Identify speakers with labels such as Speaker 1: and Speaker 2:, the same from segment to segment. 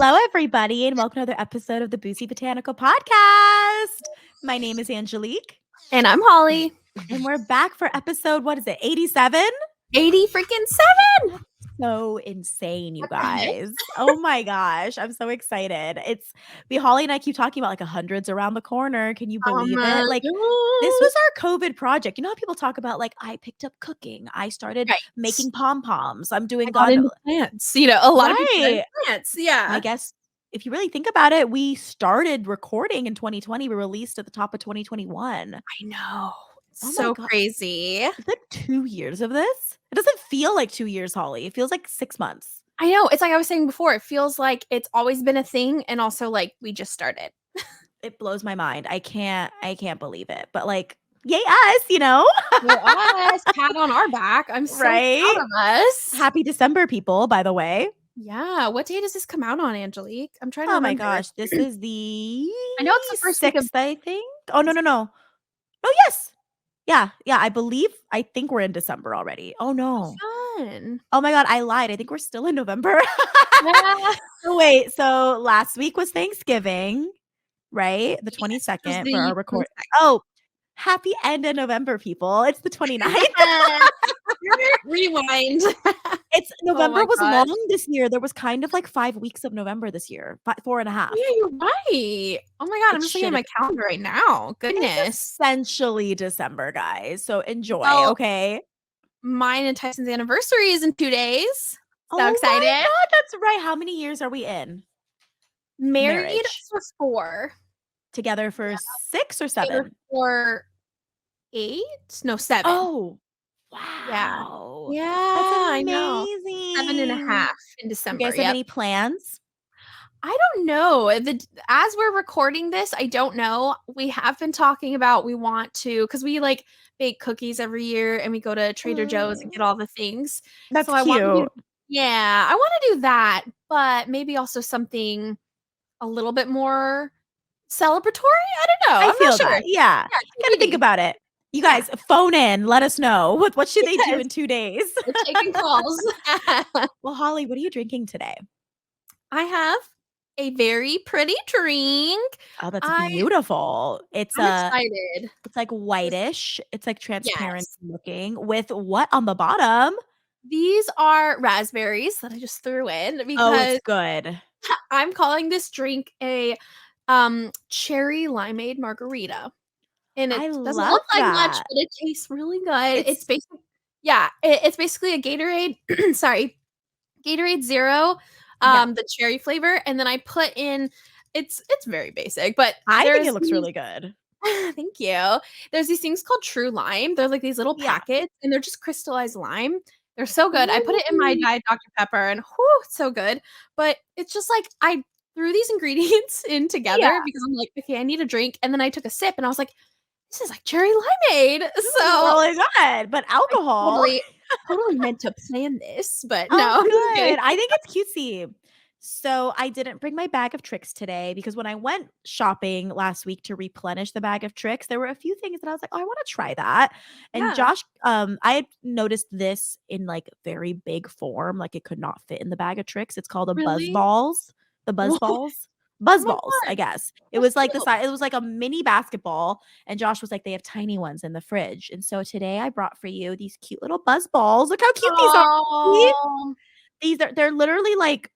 Speaker 1: Hello, everybody, and welcome to another episode of the Boozy Botanical Podcast. My name is Angelique.
Speaker 2: And I'm Holly.
Speaker 1: And we're back for episode, what is it, 87?
Speaker 2: 80 freaking 7.
Speaker 1: So insane, you guys. Oh my gosh. I'm so excited. Holly and I keep talking about like 100's around the corner. Can you believe it? Like, this was our COVID project. You know how people talk about like, I picked up cooking. I started making pom-poms. I'm doing
Speaker 2: plants. You know, a lot of people are plants. Yeah.
Speaker 1: I guess if you really think about it, we started recording in 2020. We released at the top of 2021.
Speaker 2: I know. So crazy.
Speaker 1: It's like 2 years of this. It doesn't feel like 2 years, Holly. It feels like 6 months.
Speaker 2: I know. It's like I was saying before. It feels like it's always been a thing, and also like we just started.
Speaker 1: It blows my mind. I can't believe it. But like, yay us, you know?
Speaker 2: Yay us. Pat on our back. I'm so proud of us.
Speaker 1: Happy December, people, by the way.
Speaker 2: Yeah. What day does this come out on, Angelique? I'm trying to remember.
Speaker 1: Oh my gosh. This is the
Speaker 2: I know it's the first
Speaker 1: 6th, I think. Oh, no. Oh, yes. Yeah. I think we're in December already. Oh no.
Speaker 2: Fun.
Speaker 1: Oh my God, I lied. I think we're still in November. Yeah. Wait, so last week was Thanksgiving, right? The 22nd for our record. Oh, happy end of November, people. It's the 29th.
Speaker 2: Rewind.
Speaker 1: November was long this year. There was kind of like 5 weeks of November this year, 4.5.
Speaker 2: Yeah, you're right. Oh my God, I'm just looking at my calendar right now. Goodness.
Speaker 1: It's essentially December, guys. So enjoy, okay?
Speaker 2: Mine and Tyson's anniversary is in 2 days. So excited.
Speaker 1: My God, that's right. How many years are we in?
Speaker 2: Married for 4.
Speaker 1: Together for 6 or 7?
Speaker 2: For 8? No, 7.
Speaker 1: Oh, wow.
Speaker 2: Yeah,
Speaker 1: that's amazing.
Speaker 2: I know. 7.5 in December.
Speaker 1: You guys have any plans?
Speaker 2: I don't know. As we're recording this, I don't know. We have been talking about we want to, because we like bake cookies every year and we go to Trader Joe's and get all the things.
Speaker 1: That's cute.
Speaker 2: I want to do that, but maybe also something a little bit more celebratory. I don't know.
Speaker 1: I feel that. Yeah. Gotta think about it. You guys, phone in. Let us know. What should they do in 2 days?
Speaker 2: We're taking calls.
Speaker 1: Well, Holly, what are you drinking today?
Speaker 2: I have a very pretty drink.
Speaker 1: Oh, that's beautiful.
Speaker 2: I'm excited.
Speaker 1: It's like whitish. It's like transparent looking with what on the bottom?
Speaker 2: These are raspberries that I just threw in because
Speaker 1: it's good.
Speaker 2: I'm calling this drink a cherry limeade margarita. And it doesn't look like much, but it tastes really good. It's basically it's basically a Gatorade, Gatorade Zero, the cherry flavor, and then I put in it's very basic, but
Speaker 1: I think it looks really good.
Speaker 2: Thank you. There's these things called True Lime. They're like these little packets, and they're just crystallized lime. They're so good. I put it in my Diet Dr. Pepper, and it's so good. But it's just like I threw these ingredients in together because I'm like, okay, I need a drink, and then I took a sip, and I was like, this is like cherry limeade. So
Speaker 1: really good, but alcohol.
Speaker 2: I totally meant to plan this, but no.
Speaker 1: Good. I think it's cutesy. So I didn't bring my bag of tricks today because when I went shopping last week to replenish the bag of tricks, there were a few things that I was like, oh, I want to try that. And Josh, I had noticed this in like very big form, like it could not fit in the bag of tricks. It's called buzz balls. The buzz balls. Buzz balls, I guess. It was like the size, it was like a mini basketball. And Josh was like, they have tiny ones in the fridge. And so today I brought for you these cute little buzz balls. Look how cute these are. They're literally like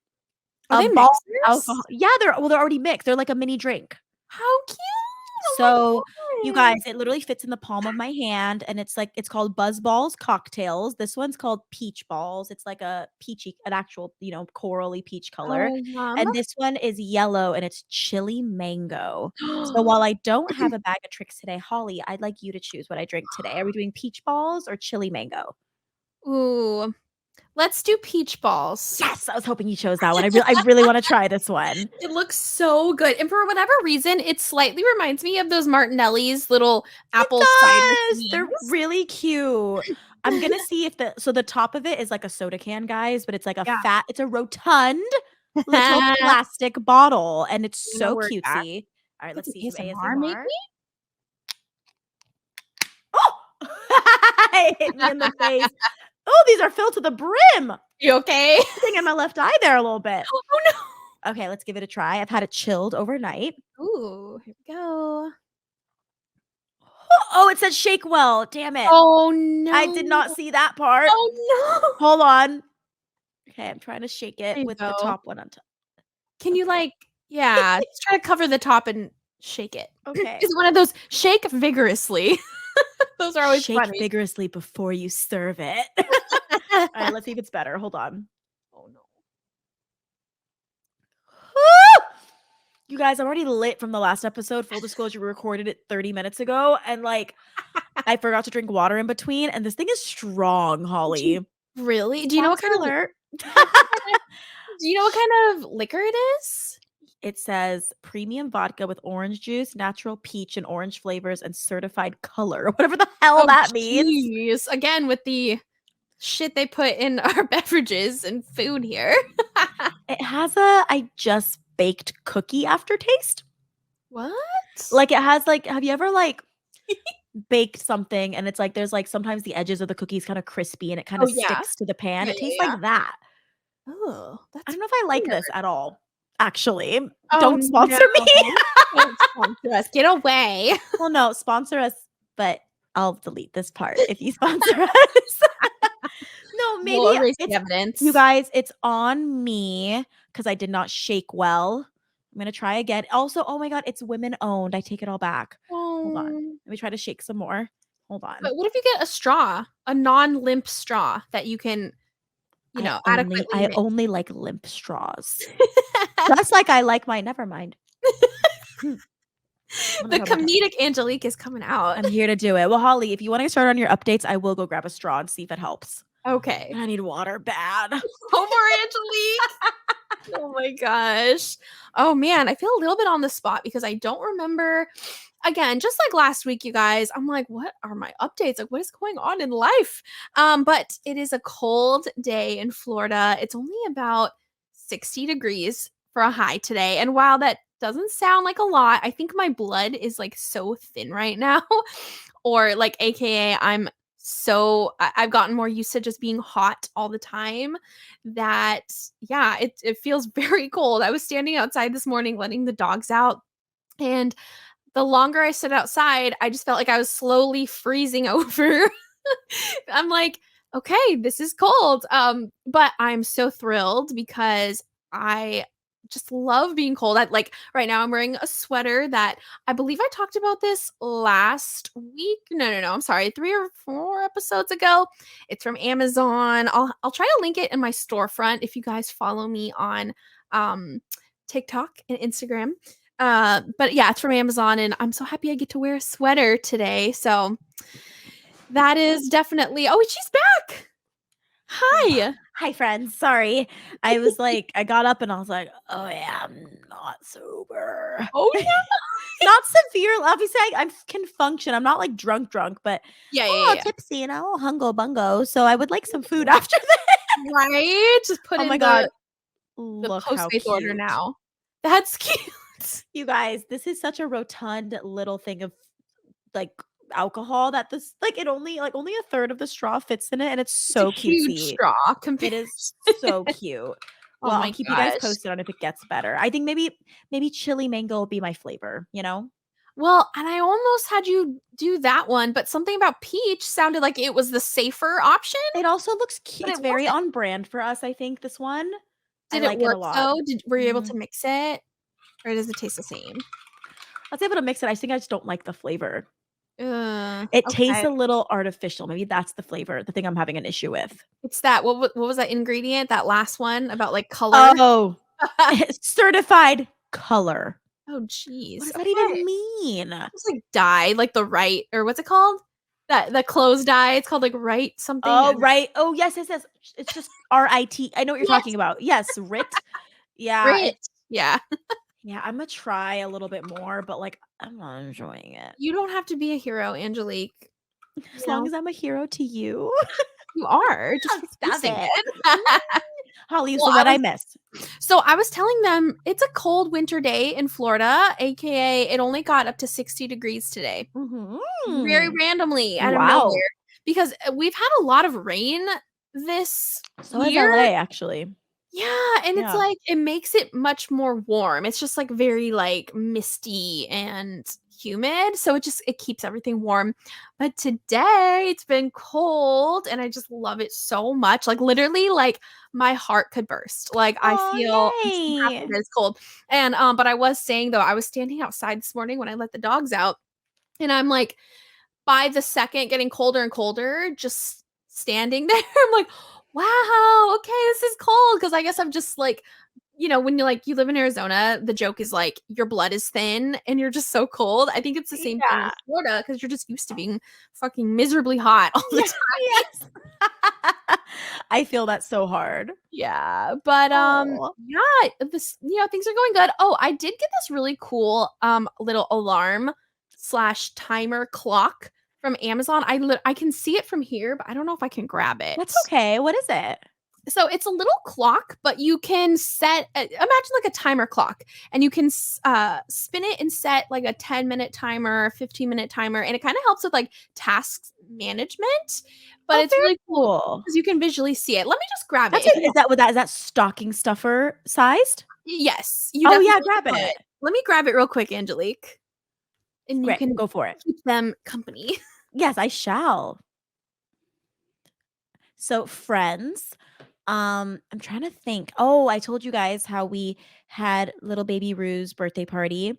Speaker 2: a ball
Speaker 1: alcohol. Yeah, they're already mixed. They're like a mini drink.
Speaker 2: How cute.
Speaker 1: So you guys, it literally fits in the palm of my hand, and it's called Buzz Balls Cocktails. This one's called Peach Balls. It's like an actual, corally peach color. And this one is yellow, and it's chili mango. So while I don't have a bag of tricks today, Holly, I'd like you to choose what I drink today. Are we doing peach balls or chili mango?
Speaker 2: Ooh. Let's do peach balls.
Speaker 1: Yes, I was hoping you chose that one. I really want to try this one.
Speaker 2: It looks so good. And for whatever reason, it slightly reminds me of those Martinelli's little apple cider.
Speaker 1: They're really cute. I'm going to see if the top of it is like a soda can, guys, but it's like it's a rotund little plastic bottle, and it's so cutesy. All right, let's see some ASMR. Maybe? Oh! It hit me in the face. Oh, these are filled to the brim.
Speaker 2: You okay?
Speaker 1: Thing in my left eye there a little bit.
Speaker 2: Oh no.
Speaker 1: Okay, let's give it a try. I've had it chilled overnight.
Speaker 2: Ooh, here we go.
Speaker 1: Oh, it says shake well. Damn it.
Speaker 2: Oh,
Speaker 1: I did
Speaker 2: no.
Speaker 1: not see that part.
Speaker 2: Oh, no.
Speaker 1: Hold on. Okay, I'm trying to shake
Speaker 2: There
Speaker 1: it
Speaker 2: you
Speaker 1: with the
Speaker 2: go.
Speaker 1: top one on top.
Speaker 2: Can you,
Speaker 1: Okay.
Speaker 2: like yeah, just try to cover the top and shake it.
Speaker 1: Okay.
Speaker 2: It's one of those shake vigorously. Those are always
Speaker 1: Shake
Speaker 2: funny.
Speaker 1: vigorously before you serve it. All right, let's see if it's better. Hold on.
Speaker 2: Oh, no.
Speaker 1: Woo! You guys, I'm already lit from the last episode. Full disclosure, we recorded it 30 minutes ago, and like I forgot to drink water in between, and this thing is strong, Holly.
Speaker 2: Really? Do you know what
Speaker 1: Sponsor
Speaker 2: kind of
Speaker 1: alert.
Speaker 2: do you know what kind of liquor it is?
Speaker 1: It says premium vodka with orange juice, natural peach and orange flavors, and certified color. Whatever the hell
Speaker 2: Oh,
Speaker 1: that means.
Speaker 2: jeez. Again, with the shit they put in our beverages and food here.
Speaker 1: It has a I just baked cookie aftertaste.
Speaker 2: What?
Speaker 1: Like it has like, have you ever like baked something and it's like there's like sometimes the edges of the cookies kind of crispy and it kind
Speaker 2: Oh,
Speaker 1: of
Speaker 2: yeah.
Speaker 1: sticks to the pan.
Speaker 2: Yeah,
Speaker 1: It
Speaker 2: yeah,
Speaker 1: tastes
Speaker 2: yeah.
Speaker 1: like that.
Speaker 2: Oh,
Speaker 1: I
Speaker 2: that's
Speaker 1: don't know if I like
Speaker 2: weird.
Speaker 1: this at all. Actually,
Speaker 2: Oh,
Speaker 1: don't
Speaker 2: no.
Speaker 1: sponsor me.
Speaker 2: Don't sponsor us. Get away.
Speaker 1: Well, no, sponsor us, but I'll delete this part if you sponsor us. No, maybe
Speaker 2: We'll erase the
Speaker 1: it's you
Speaker 2: evidence.
Speaker 1: guys, it's on me because I did not shake well. I'm gonna try again. Also, oh my god, it's women owned. I take it all back. Hold on.
Speaker 2: Oh.
Speaker 1: Let me try to shake some more. Hold on.
Speaker 2: But what if you get a straw? A non-limp straw that you can, adequately
Speaker 1: I
Speaker 2: mix?
Speaker 1: only like limp straws. Just like I like my never mind. I'm gonna
Speaker 2: The
Speaker 1: try one more time.
Speaker 2: comedic Angelique is coming out.
Speaker 1: I'm here to do it. Well, Holly, if you want to start on your updates, I will go grab a straw and see if it helps.
Speaker 2: Okay.
Speaker 1: I need water bad.
Speaker 2: Homer Angelique. Oh my gosh. Oh man, I feel a little bit on the spot because I don't remember. Again, just like last week, you guys, I'm like, what are my updates? Like, what is going on in life? But it is a cold day in Florida. It's only about 60 degrees for a high today. And while that doesn't sound like a lot, I think my blood is like so thin right now. Or like AKA I've gotten more used to just being hot all the time that yeah, it feels very cold. I was standing outside this morning letting the dogs out, and the longer I stood outside, I just felt like I was slowly freezing over. I'm like, okay, this is cold. But I'm so thrilled because I just love being cold. Like right now I'm wearing a sweater that I believe I talked about this last week. No, I'm sorry, 3 or 4 episodes ago. It's from Amazon. I'll try to link it in my storefront if you guys follow me on TikTok and Instagram. But yeah, it's from Amazon and I'm so happy I get to wear a sweater today. So that is definitely oh, she's back. Hi.
Speaker 1: Hi, friends. Sorry. I was like, I got up and I was like, oh, yeah, I'm not sober.
Speaker 2: Oh, yeah.
Speaker 1: Not severe. Obviously, I can function. I'm not like drunk, but
Speaker 2: Yeah,
Speaker 1: a
Speaker 2: yeah,
Speaker 1: little
Speaker 2: yeah.
Speaker 1: tipsy and a little hungo bungo. So I would like some food after that.
Speaker 2: Right? Just put
Speaker 1: Oh
Speaker 2: in
Speaker 1: my God.
Speaker 2: the
Speaker 1: Look how
Speaker 2: Postmates order
Speaker 1: cute.
Speaker 2: now. That's cute.
Speaker 1: You guys, this is such a rotund little thing of like alcohol that this like it only a third of the straw fits in it and it's
Speaker 2: It's a
Speaker 1: so
Speaker 2: huge
Speaker 1: cutesy.
Speaker 2: straw
Speaker 1: It
Speaker 2: compared
Speaker 1: is so cute.
Speaker 2: Oh
Speaker 1: Well, I'll
Speaker 2: my
Speaker 1: keep you guys
Speaker 2: gosh.
Speaker 1: posted on if it gets better. I think maybe chili mango will be my flavor, you know?
Speaker 2: Well, and I almost had you do that one, but something about peach sounded like it was the safer option,
Speaker 1: It also looks
Speaker 2: but
Speaker 1: cute.
Speaker 2: it
Speaker 1: It's very
Speaker 2: wasn't.
Speaker 1: on brand for us, I think, this one. I
Speaker 2: Did it
Speaker 1: like it a
Speaker 2: work
Speaker 1: lot.
Speaker 2: though? Were you able
Speaker 1: Mm,
Speaker 2: to mix it? Or does it taste the same?
Speaker 1: I was able to mix it. I think I just don't like the flavor. It tastes
Speaker 2: Okay.
Speaker 1: a little artificial. Maybe that's the flavor, the thing I'm having an issue with.
Speaker 2: It's that what was that ingredient? That last one about like color?
Speaker 1: Oh, certified color.
Speaker 2: Oh,
Speaker 1: What
Speaker 2: jeez.
Speaker 1: does that
Speaker 2: Okay.
Speaker 1: even mean?
Speaker 2: It's like dye, like the right or what's it called? That the clothes dye. It's called like right something.
Speaker 1: Oh, right. Oh, yes. It's just RIT. I know what you're
Speaker 2: Yes,
Speaker 1: talking about. Yes, RIT. Yeah,
Speaker 2: Rit. Yeah.
Speaker 1: yeah, I'm gonna try a little bit more, but like I'm not enjoying it.
Speaker 2: You don't have to be a hero, Angelique.
Speaker 1: As long as I'm a hero to you.
Speaker 2: You are just
Speaker 1: Oh,
Speaker 2: for
Speaker 1: stop
Speaker 2: tasting
Speaker 1: it.
Speaker 2: it.
Speaker 1: Holly,
Speaker 2: Well,
Speaker 1: so what I missed.
Speaker 2: I was telling them it's a cold winter day in Florida, aka it only got up to 60 degrees today. Very
Speaker 1: Mhm.
Speaker 2: randomly out of
Speaker 1: Wow.
Speaker 2: nowhere because we've had a lot of rain this
Speaker 1: So has
Speaker 2: year.
Speaker 1: LA actually.
Speaker 2: Yeah, and it's
Speaker 1: Yeah.
Speaker 2: like it makes it much more warm. It's just like very like misty and humid, so it keeps everything warm. But today it's been cold and I just love it so much. Like literally like my heart could burst. Like I'm so happy
Speaker 1: Oh, yay.
Speaker 2: that it's cold. And but I was saying though, I was standing outside this morning when I let the dogs out and I'm like by the second getting colder and colder, just standing there, I'm like, "Wow, okay, this is cold." Because I guess I'm just like, when you live in Arizona, the joke is like your blood is thin and you're just so cold. I think it's the same thing in
Speaker 1: Yeah.
Speaker 2: Florida because you're just used to being fucking miserably hot all the
Speaker 1: Yeah,
Speaker 2: time.
Speaker 1: yes. I feel that so hard.
Speaker 2: Yeah, but,
Speaker 1: Oh.
Speaker 2: yeah, things are going good. Oh, I did get this really cool, little alarm/timer slash timer clock from Amazon. I can see it from here, but I don't know if I can grab it.
Speaker 1: That's okay. What is it?
Speaker 2: So it's a little clock, but you can set imagine like a timer clock, and you can spin it and set like a 10-minute timer, 15-minute timer, and it kind of helps with like task management. But
Speaker 1: Oh,
Speaker 2: it's
Speaker 1: very
Speaker 2: really cool
Speaker 1: cool.
Speaker 2: because you can visually see it. Let me just grab it
Speaker 1: That's
Speaker 2: if
Speaker 1: it.
Speaker 2: you
Speaker 1: Is that stocking stuffer sized?
Speaker 2: Yes, you
Speaker 1: Oh, yeah,
Speaker 2: definitely
Speaker 1: grab
Speaker 2: could.
Speaker 1: it.
Speaker 2: Let me grab it real quick, Angelique, and you
Speaker 1: Great.
Speaker 2: can
Speaker 1: Go for it.
Speaker 2: keep them company.
Speaker 1: Yes, I shall. So, friends, I'm trying to think. Oh, I told you guys how we had little baby Rue's birthday party.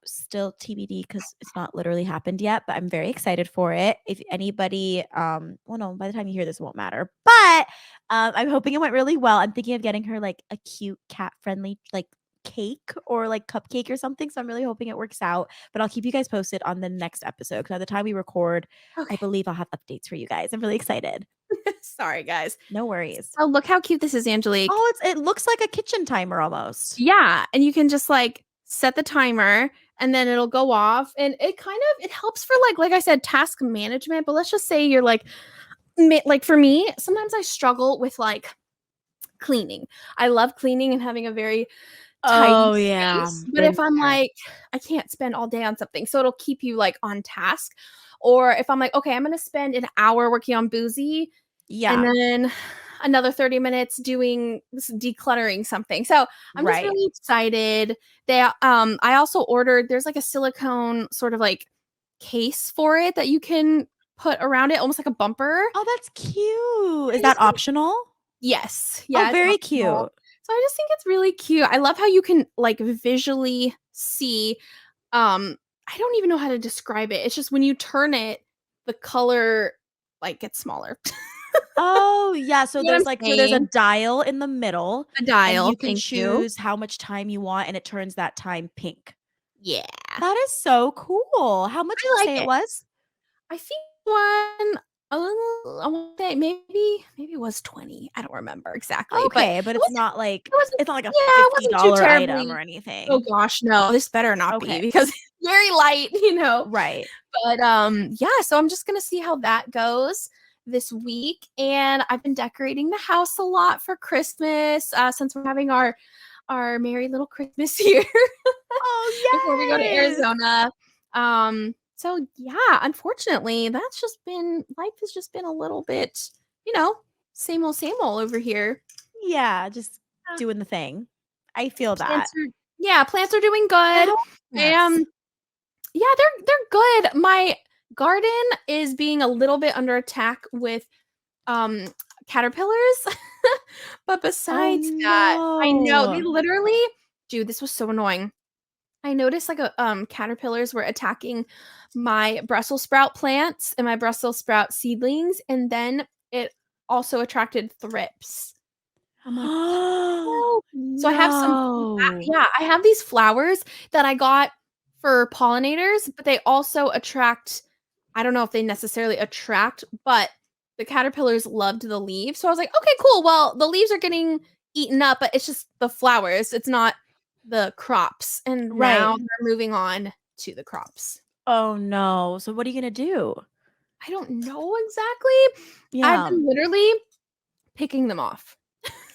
Speaker 1: Still TBD because it's not literally happened yet, but I'm very excited for it. If anybody, well, no, by the time you hear this, it won't matter. But I'm hoping it went really well. I'm thinking of getting her like a cute cat friendly like cake or like cupcake or something. So I'm really hoping it works out. But I'll keep you guys posted on the next episode because by the time we record, I
Speaker 2: Okay.
Speaker 1: believe I'll have updates for you guys. I'm really excited.
Speaker 2: Sorry, guys.
Speaker 1: No worries.
Speaker 2: So look how cute this is, Angelique.
Speaker 1: Oh, it looks like a kitchen timer almost.
Speaker 2: Yeah, and you can just, like, set the timer, and then it'll go off, and it helps for, like I said, task management, but let's just say you're, like, for me, sometimes I struggle with, like, cleaning. I love cleaning and having a very tidy
Speaker 1: Oh yeah,
Speaker 2: space, but
Speaker 1: been
Speaker 2: if I'm
Speaker 1: there.
Speaker 2: like, I can't spend all day on something, so it'll keep you, like, on task, or if I'm like, "Okay, I'm gonna spend an hour working on Boozy, and
Speaker 1: Yeah,
Speaker 2: then another 30 minutes doing decluttering something." So, I'm just
Speaker 1: right.
Speaker 2: really excited. I also ordered there's, like, a silicone sort of, like, case for it that you can put around it, almost like a bumper.
Speaker 1: Oh, that's cute. Is
Speaker 2: I
Speaker 1: that
Speaker 2: just think
Speaker 1: optional?
Speaker 2: Yes.
Speaker 1: Oh,
Speaker 2: Yeah, it's
Speaker 1: very
Speaker 2: optional.
Speaker 1: cute.
Speaker 2: So I just think it's really cute. I love how you can, like, visually see, I don't even know how to describe it. It's just when you turn it, the color, like, gets smaller.
Speaker 1: Oh, yeah, so
Speaker 2: You know what
Speaker 1: there's,
Speaker 2: I'm
Speaker 1: like there's a
Speaker 2: saying?
Speaker 1: dial in the middle,
Speaker 2: A
Speaker 1: and
Speaker 2: dial,
Speaker 1: you can
Speaker 2: thank you.
Speaker 1: choose how much time you want, and it turns that time pink.
Speaker 2: Yeah.
Speaker 1: That is so cool. How much did
Speaker 2: I
Speaker 1: you
Speaker 2: like
Speaker 1: say it
Speaker 2: it.
Speaker 1: was?
Speaker 2: I think one I wanna say maybe it was 20. I don't remember exactly, but
Speaker 1: Okay, but it's not like a
Speaker 2: it wasn't too
Speaker 1: $50 item or
Speaker 2: terribly. Oh
Speaker 1: anything.
Speaker 2: gosh, no, this better not be
Speaker 1: Okay,
Speaker 2: because it's very light, you know?
Speaker 1: right.
Speaker 2: But, yeah, so I'm just gonna see how that goes this week, and I've been decorating the house a lot for Christmas, since we're having our merry little Christmas here before we go to
Speaker 1: Oh, yes!
Speaker 2: Arizona. So yeah, unfortunately, that's just been life has just been a little bit, you know, same old over here.
Speaker 1: Yeah, just
Speaker 2: Yeah,
Speaker 1: doing the thing. I feel that.
Speaker 2: plants are yeah, plants are doing good.
Speaker 1: How plants?
Speaker 2: Yeah, they're good. My garden is being a little bit under attack with um caterpillars. But
Speaker 1: Oh,
Speaker 2: besides that, I know they
Speaker 1: no.
Speaker 2: literally dude, this was so annoying. I noticed like a caterpillars were attacking my Brussels sprout plants and my Brussels sprout seedlings, and then it also attracted thrips. I'm like, "What the hell?" So I have some
Speaker 1: No.
Speaker 2: yeah, I have these flowers that I got for pollinators, but they also attract I don't know if they necessarily attract, but the caterpillars loved the leaves. So I was like, "Okay, cool. Well, the leaves are getting eaten up, but it's just the flowers. It's not the crops." And now
Speaker 1: Right.
Speaker 2: they're moving on to the crops.
Speaker 1: Oh, no. So what are you gonna do?
Speaker 2: I don't know exactly. I've
Speaker 1: Yeah.
Speaker 2: been literally picking them off.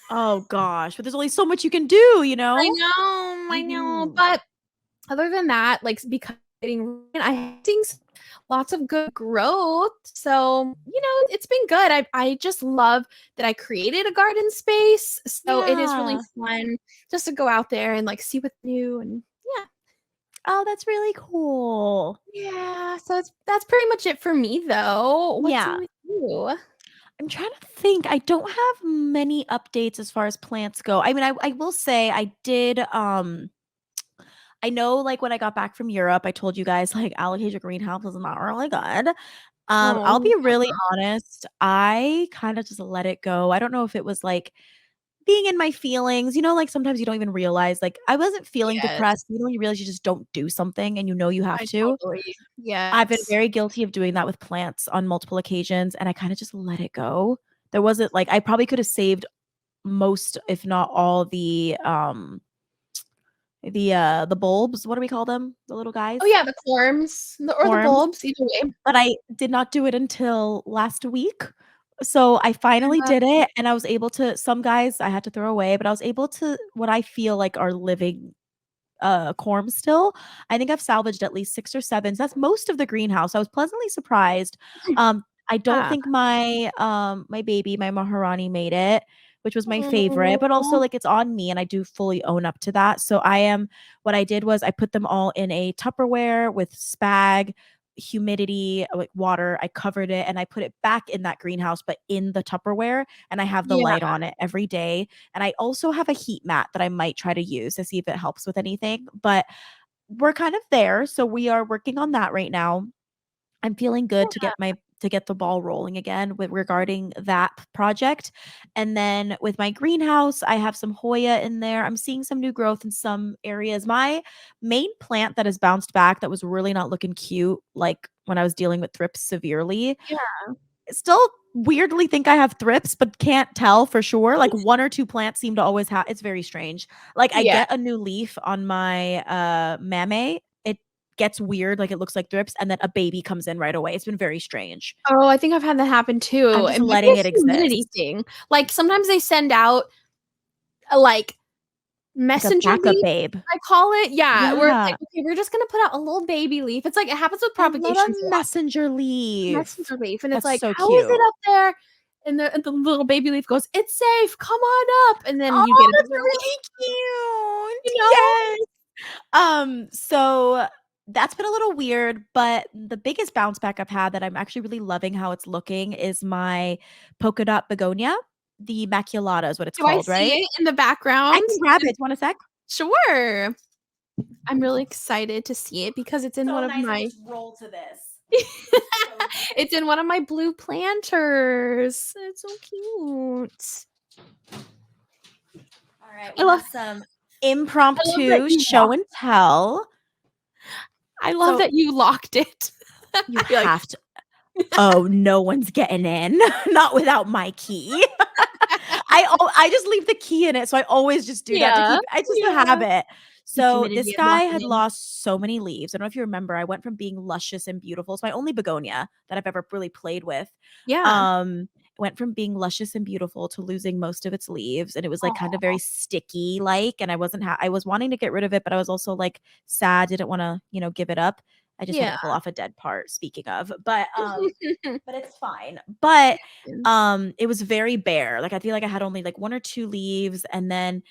Speaker 1: Oh gosh, but there's only so much you can do, you know?
Speaker 2: I know,
Speaker 1: Mhm.
Speaker 2: but other than that, like, because I think lots of good growth. So, it's been good. I just love that I created a garden space. So it is really
Speaker 1: Yeah.
Speaker 2: fun just to go out there and like see what's new and yeah.
Speaker 1: Oh, that's really cool.
Speaker 2: Yeah. So that's pretty much it for me though. What's
Speaker 1: Yeah.
Speaker 2: new with you?
Speaker 1: I'm trying to think. I don't have many updates as far as plants go. I mean, I will say I did I know like when I got back from Europe, I told you guys like alocasia greenhouse is not really good. I'll
Speaker 2: Oh,
Speaker 1: be really honest. I kind of just let it go. I don't know if it was like being in my feelings, like sometimes you don't even realize like I wasn't feeling
Speaker 2: yes.
Speaker 1: depressed. You realize you just don't do something and you have
Speaker 2: I
Speaker 1: to.
Speaker 2: totally.
Speaker 1: I've been
Speaker 2: Yes.
Speaker 1: very guilty of doing that with plants on multiple occasions, and I kind of just let it go. There wasn't like I probably could have saved most, if not all, the bulbs. What do we call them? The little
Speaker 2: Oh
Speaker 1: guys,
Speaker 2: yeah, the corms or the
Speaker 1: forms.
Speaker 2: bulbs, either way.
Speaker 1: But I did not do it until last week. So I finally
Speaker 2: Yeah.
Speaker 1: did it, and I was able to. Some guys I had to throw away, but I was able to what I feel like are living corm still. I think I've salvaged at least 6 or 7. So that's most of the greenhouse. I was pleasantly surprised. I don't
Speaker 2: Yeah.
Speaker 1: think my baby, my Maharani made it, which was my favorite, but also
Speaker 2: Oh,
Speaker 1: like it's on me and I do fully own up to that. So what I did was I put them all in a Tupperware with spag, humidity, like water. I covered it and I put it back in that greenhouse, but in the Tupperware, and I have the
Speaker 2: yeah.
Speaker 1: light on it every day. And I also have a heat mat that I might try to use to see if it helps with anything. But we're kind of there. So we are working on that right now. I'm feeling good to get the ball rolling again with regarding that project. And then with my greenhouse, I have some Hoya in there. I'm seeing some new growth in some areas. My main plant that has bounced back that was really not looking cute, like when I was dealing with thrips severely,
Speaker 2: Yeah.
Speaker 1: still weirdly think I have thrips, but can't tell for sure. Like one or two plants seem to always have. It's very strange. Like I
Speaker 2: Yeah.
Speaker 1: get a new leaf on my mame. It gets weird, like it looks like thrips, and then a baby comes in right away. It's been very strange.
Speaker 2: Oh, I think I've had that happen
Speaker 1: I'm
Speaker 2: too.
Speaker 1: just
Speaker 2: It might be
Speaker 1: letting
Speaker 2: a
Speaker 1: it
Speaker 2: humidity
Speaker 1: exist.
Speaker 2: thing. Like sometimes they send out like
Speaker 1: Like a
Speaker 2: messenger
Speaker 1: backup
Speaker 2: leaf,
Speaker 1: babe.
Speaker 2: I call it. Yeah, where it's like,
Speaker 1: Yeah.
Speaker 2: okay, we're just gonna put out a little baby leaf. It's like it happens with
Speaker 1: I love a
Speaker 2: propagations a lot.
Speaker 1: messenger leaf.
Speaker 2: Messenger leaf, and it's
Speaker 1: That's
Speaker 2: like,
Speaker 1: so
Speaker 2: how is it
Speaker 1: cute.
Speaker 2: up there? And the little baby leaf goes, "It's safe. Come on up." And then you get
Speaker 1: Oh,
Speaker 2: a
Speaker 1: that's
Speaker 2: bigger one,
Speaker 1: really
Speaker 2: you
Speaker 1: cute.
Speaker 2: know?
Speaker 1: Yes. So that's been a little weird, but the biggest bounce back I've had that I'm actually really loving how it's looking is my polka dot begonia. The maculata is what it's
Speaker 2: Do I
Speaker 1: called,
Speaker 2: see
Speaker 1: right?
Speaker 2: it in the
Speaker 1: I
Speaker 2: background?
Speaker 1: can grab it. Do you want a sec?
Speaker 2: Sure. I'm really excited to see it because it's in
Speaker 1: So
Speaker 2: one of
Speaker 1: nice. I
Speaker 2: my
Speaker 1: just roll to this. It's so
Speaker 2: it's
Speaker 1: nice.
Speaker 2: in one of my blue planters. It's so cute.
Speaker 1: All right,
Speaker 2: I
Speaker 1: we
Speaker 2: love
Speaker 1: have some
Speaker 2: I love that
Speaker 1: impromptu
Speaker 2: you
Speaker 1: show
Speaker 2: locked
Speaker 1: and tell.
Speaker 2: I love
Speaker 1: So
Speaker 2: that you locked it.
Speaker 1: you
Speaker 2: You're like,
Speaker 1: have to. Oh, no one's getting in. Not without my key. I just leave the key in it, so I always just do that to
Speaker 2: yeah,
Speaker 1: keep it's just a
Speaker 2: yeah.
Speaker 1: habit.
Speaker 2: Keep
Speaker 1: So this
Speaker 2: humidity and
Speaker 1: guy
Speaker 2: lock it
Speaker 1: had
Speaker 2: in.
Speaker 1: lost so many leaves. I don't know if you remember, I went from being luscious and beautiful. It's my only begonia that I've ever really played with.
Speaker 2: Yeah.
Speaker 1: Um, went from being luscious and beautiful to losing most of its leaves, and it was like kind of
Speaker 2: Aw,
Speaker 1: very sticky like, and I was wanting to get rid of it, but I was also like sad, didn't want to, give it up. I just had to
Speaker 2: yeah.
Speaker 1: pull off a dead part, speaking of. But it's fine. But it was very bare. Like I feel like I had only like 1 or 2 leaves, and then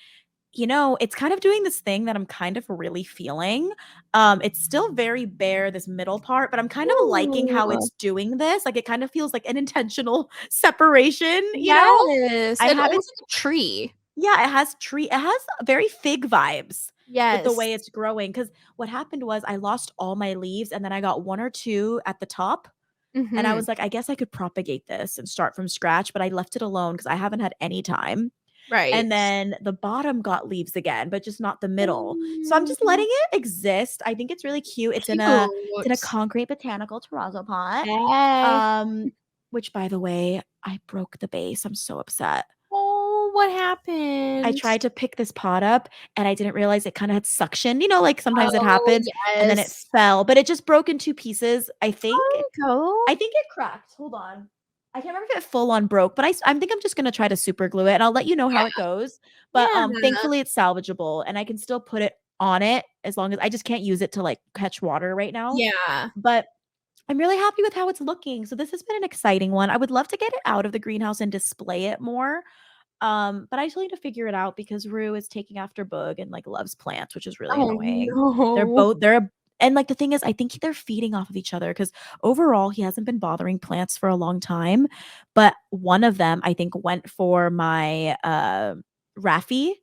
Speaker 1: it's kind of doing this thing that I'm kind of really feeling. It's still very bare, this middle part, but I'm kind of liking how
Speaker 2: Ooh.
Speaker 1: it's doing this. Like it kind of feels like an intentional separation.
Speaker 2: Yes,
Speaker 1: I
Speaker 2: it
Speaker 1: have it.
Speaker 2: almost like a tree.
Speaker 1: Yeah, it has very fig vibes with the
Speaker 2: Yes.
Speaker 1: way it's growing. Because what happened was I lost all my leaves and then I got 1 or 2 at the top, and I
Speaker 2: Mhm.
Speaker 1: was like, I guess I could propagate this and start from scratch, but I left it alone because I haven't had any time. And
Speaker 2: Right.
Speaker 1: then the bottom got leaves again, but just not the middle. So I'm just
Speaker 2: Mm,
Speaker 1: letting it exist. I think it's really cute. It's in a
Speaker 2: cute.
Speaker 1: concrete botanical terrazzo pot.
Speaker 2: Hey.
Speaker 1: Um, which by the way, I broke the base. I'm so upset.
Speaker 2: Oh, what
Speaker 1: I
Speaker 2: happened?
Speaker 1: tried to pick this pot up and I didn't realize it kind of had suction. Like sometimes it
Speaker 2: Oh,
Speaker 1: happens and then it
Speaker 2: yes.
Speaker 1: fell, but it just broke in 2 pieces.
Speaker 2: Oh, go.
Speaker 1: I think it cracked. Hold on. I can't remember if it full on broke, but I think I'm just gonna try to super glue it, and I'll let you know
Speaker 2: Yeah,
Speaker 1: how it goes. But
Speaker 2: yeah.
Speaker 1: thankfully it's salvageable, and I can still put it on it as long as I just can't use it to, like, catch water right now.
Speaker 2: Yeah.
Speaker 1: But I'm really happy with how it's looking. So this has been an exciting one. I would love to get it out of the greenhouse and display it more. But I still need to figure it out because Rue is taking after Boog and, like, loves plants, which is really
Speaker 2: Oh,
Speaker 1: annoying. They're
Speaker 2: no.
Speaker 1: both they're and, like, the thing is, I think they're feeding off of each other because overall, he hasn't been bothering plants for a long time, but one of them, I think, went for my, Raffi,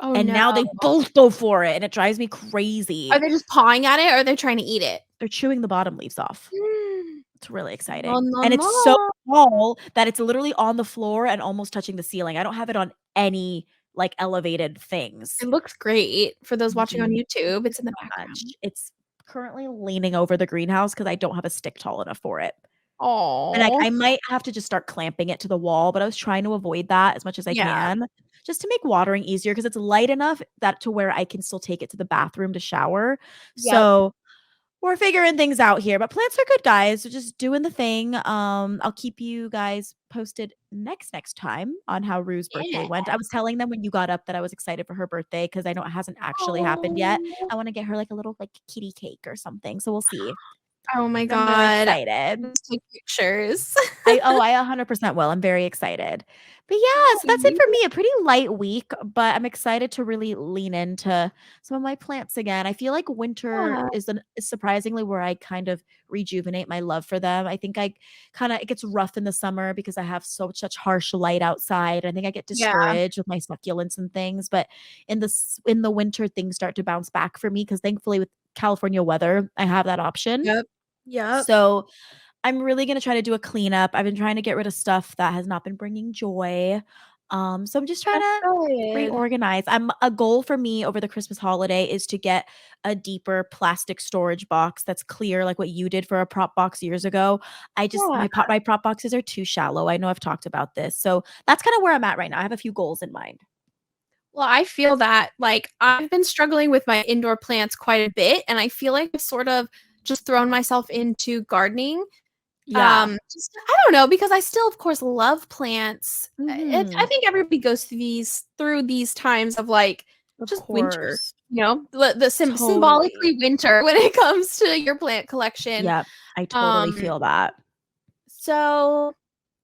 Speaker 2: Oh,
Speaker 1: and
Speaker 2: no.
Speaker 1: now they both go for it, and it drives me
Speaker 2: Are
Speaker 1: crazy.
Speaker 2: they just pawing at it, or are they trying to eat it?
Speaker 1: They're chewing the bottom leaves off.
Speaker 2: Mm.
Speaker 1: It's really
Speaker 2: No,
Speaker 1: exciting,
Speaker 2: no,
Speaker 1: and it's so
Speaker 2: no.
Speaker 1: tall that it's literally on the floor and almost touching the ceiling. I don't have it on any, like, elevated things.
Speaker 2: It looks great for those watching on
Speaker 1: Mhm.
Speaker 2: YouTube,
Speaker 1: Thank
Speaker 2: it's
Speaker 1: you
Speaker 2: in the
Speaker 1: so much.
Speaker 2: background.
Speaker 1: It's currently leaning over the greenhouse because I don't have a stick tall enough for it. And, like,
Speaker 2: Aw.
Speaker 1: I might have to just start clamping it to the wall, but I was trying to avoid that as much as I
Speaker 2: Yeah.
Speaker 1: can, just to make watering easier because it's light enough that to where I can still take it to the bathroom to shower.
Speaker 2: Yep.
Speaker 1: So we're figuring things out here, but plants are good, guys. So just doing the thing. I'll keep you guys posted next time on how Rue's birthday
Speaker 2: Yeah.
Speaker 1: went. I was telling them when you got up that I was excited for her birthday because I know it hasn't actually happened yet.
Speaker 2: Oh.
Speaker 1: I want to get her like a little like kitty cake or something. So we'll see.
Speaker 2: Oh my
Speaker 1: I'm really
Speaker 2: god.
Speaker 1: excited.
Speaker 2: Let's take pictures.
Speaker 1: I 100% will. I'm very excited. But yeah, so that's it
Speaker 2: Yay.
Speaker 1: for me. A pretty light week, but I'm excited to really lean into some of my plants again. I feel like winter
Speaker 2: Yeah.
Speaker 1: is surprisingly where I kind of rejuvenate my love for them. I think I kind of it gets rough in the summer because I have such harsh light outside. I think I get
Speaker 2: Yeah.
Speaker 1: discouraged with my succulents and things, but in the winter things start to bounce back for me because thankfully with California weather, I have that option.
Speaker 2: Yep. Yep.
Speaker 1: So I'm really gonna try to do a cleanup. I've been trying to get rid of stuff that has not been bringing joy. So I'm just trying
Speaker 2: That's
Speaker 1: to
Speaker 2: good.
Speaker 1: reorganize. A goal for me over the Christmas holiday is to get a deeper plastic storage box that's clear, like what you did for a prop box years ago. I just
Speaker 2: Yeah.
Speaker 1: my prop boxes are too shallow. I know I've talked about this. So that's kind of where I'm at right now. I have a few goals in mind.
Speaker 2: Well, I feel that, like, I've been struggling with my indoor plants quite a bit, and I feel like I've sort of just thrown myself into gardening.
Speaker 1: Yeah.
Speaker 2: Just I don't know, because I still, of course, love plants. I
Speaker 1: Mhm.
Speaker 2: think everybody goes through these times of, like,
Speaker 1: Of
Speaker 2: just winter,
Speaker 1: course.
Speaker 2: the
Speaker 1: Totally.
Speaker 2: symbolically winter when it comes to your plant collection.
Speaker 1: Yep. I totally
Speaker 2: Um,
Speaker 1: feel that.
Speaker 2: so,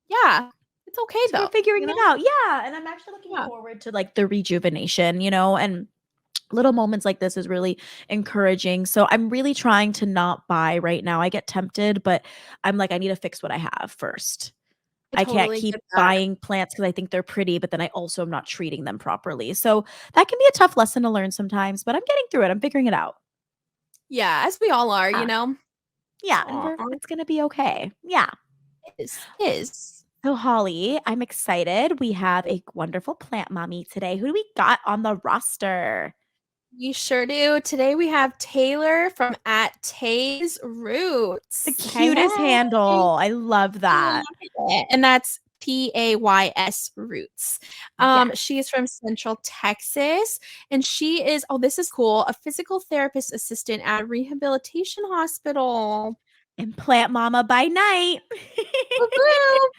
Speaker 2: yeah, it's okay,
Speaker 1: So we're
Speaker 2: though,
Speaker 1: figuring
Speaker 2: you
Speaker 1: it
Speaker 2: know?
Speaker 1: out. Yeah, and I'm actually looking
Speaker 2: Yeah.
Speaker 1: forward to, like, the rejuvenation, and little moments like this is really encouraging. So I'm really trying to not buy right now. I get tempted, but I'm like, I need to fix what I have first.
Speaker 2: I
Speaker 1: I can't
Speaker 2: totally
Speaker 1: keep
Speaker 2: get that.
Speaker 1: buying plants because I think they're pretty, but then I also am not treating them properly. So that can be a tough lesson to learn sometimes, but I'm getting through it. I'm figuring it out.
Speaker 2: Yeah, as we all are, you
Speaker 1: Yeah.
Speaker 2: know?
Speaker 1: Yeah, and
Speaker 2: Aw,
Speaker 1: it's gonna be okay. Yeah.
Speaker 2: is.
Speaker 1: So Holly, I'm excited. We have a wonderful plant mommy today. Who do we got on the roster?
Speaker 2: You sure do. Today we have Taylor from at Tay's
Speaker 1: The
Speaker 2: Roots. Hey,
Speaker 1: cutest
Speaker 2: hey.
Speaker 1: handle. I love
Speaker 2: I
Speaker 1: that.
Speaker 2: love it. And that's Tays Roots.
Speaker 1: Yes.
Speaker 2: She is from Central Texas, and she is, oh, this is cool, a physical therapist assistant at a rehabilitation hospital.
Speaker 1: And plant mama by night.
Speaker 2: Woo-hoo.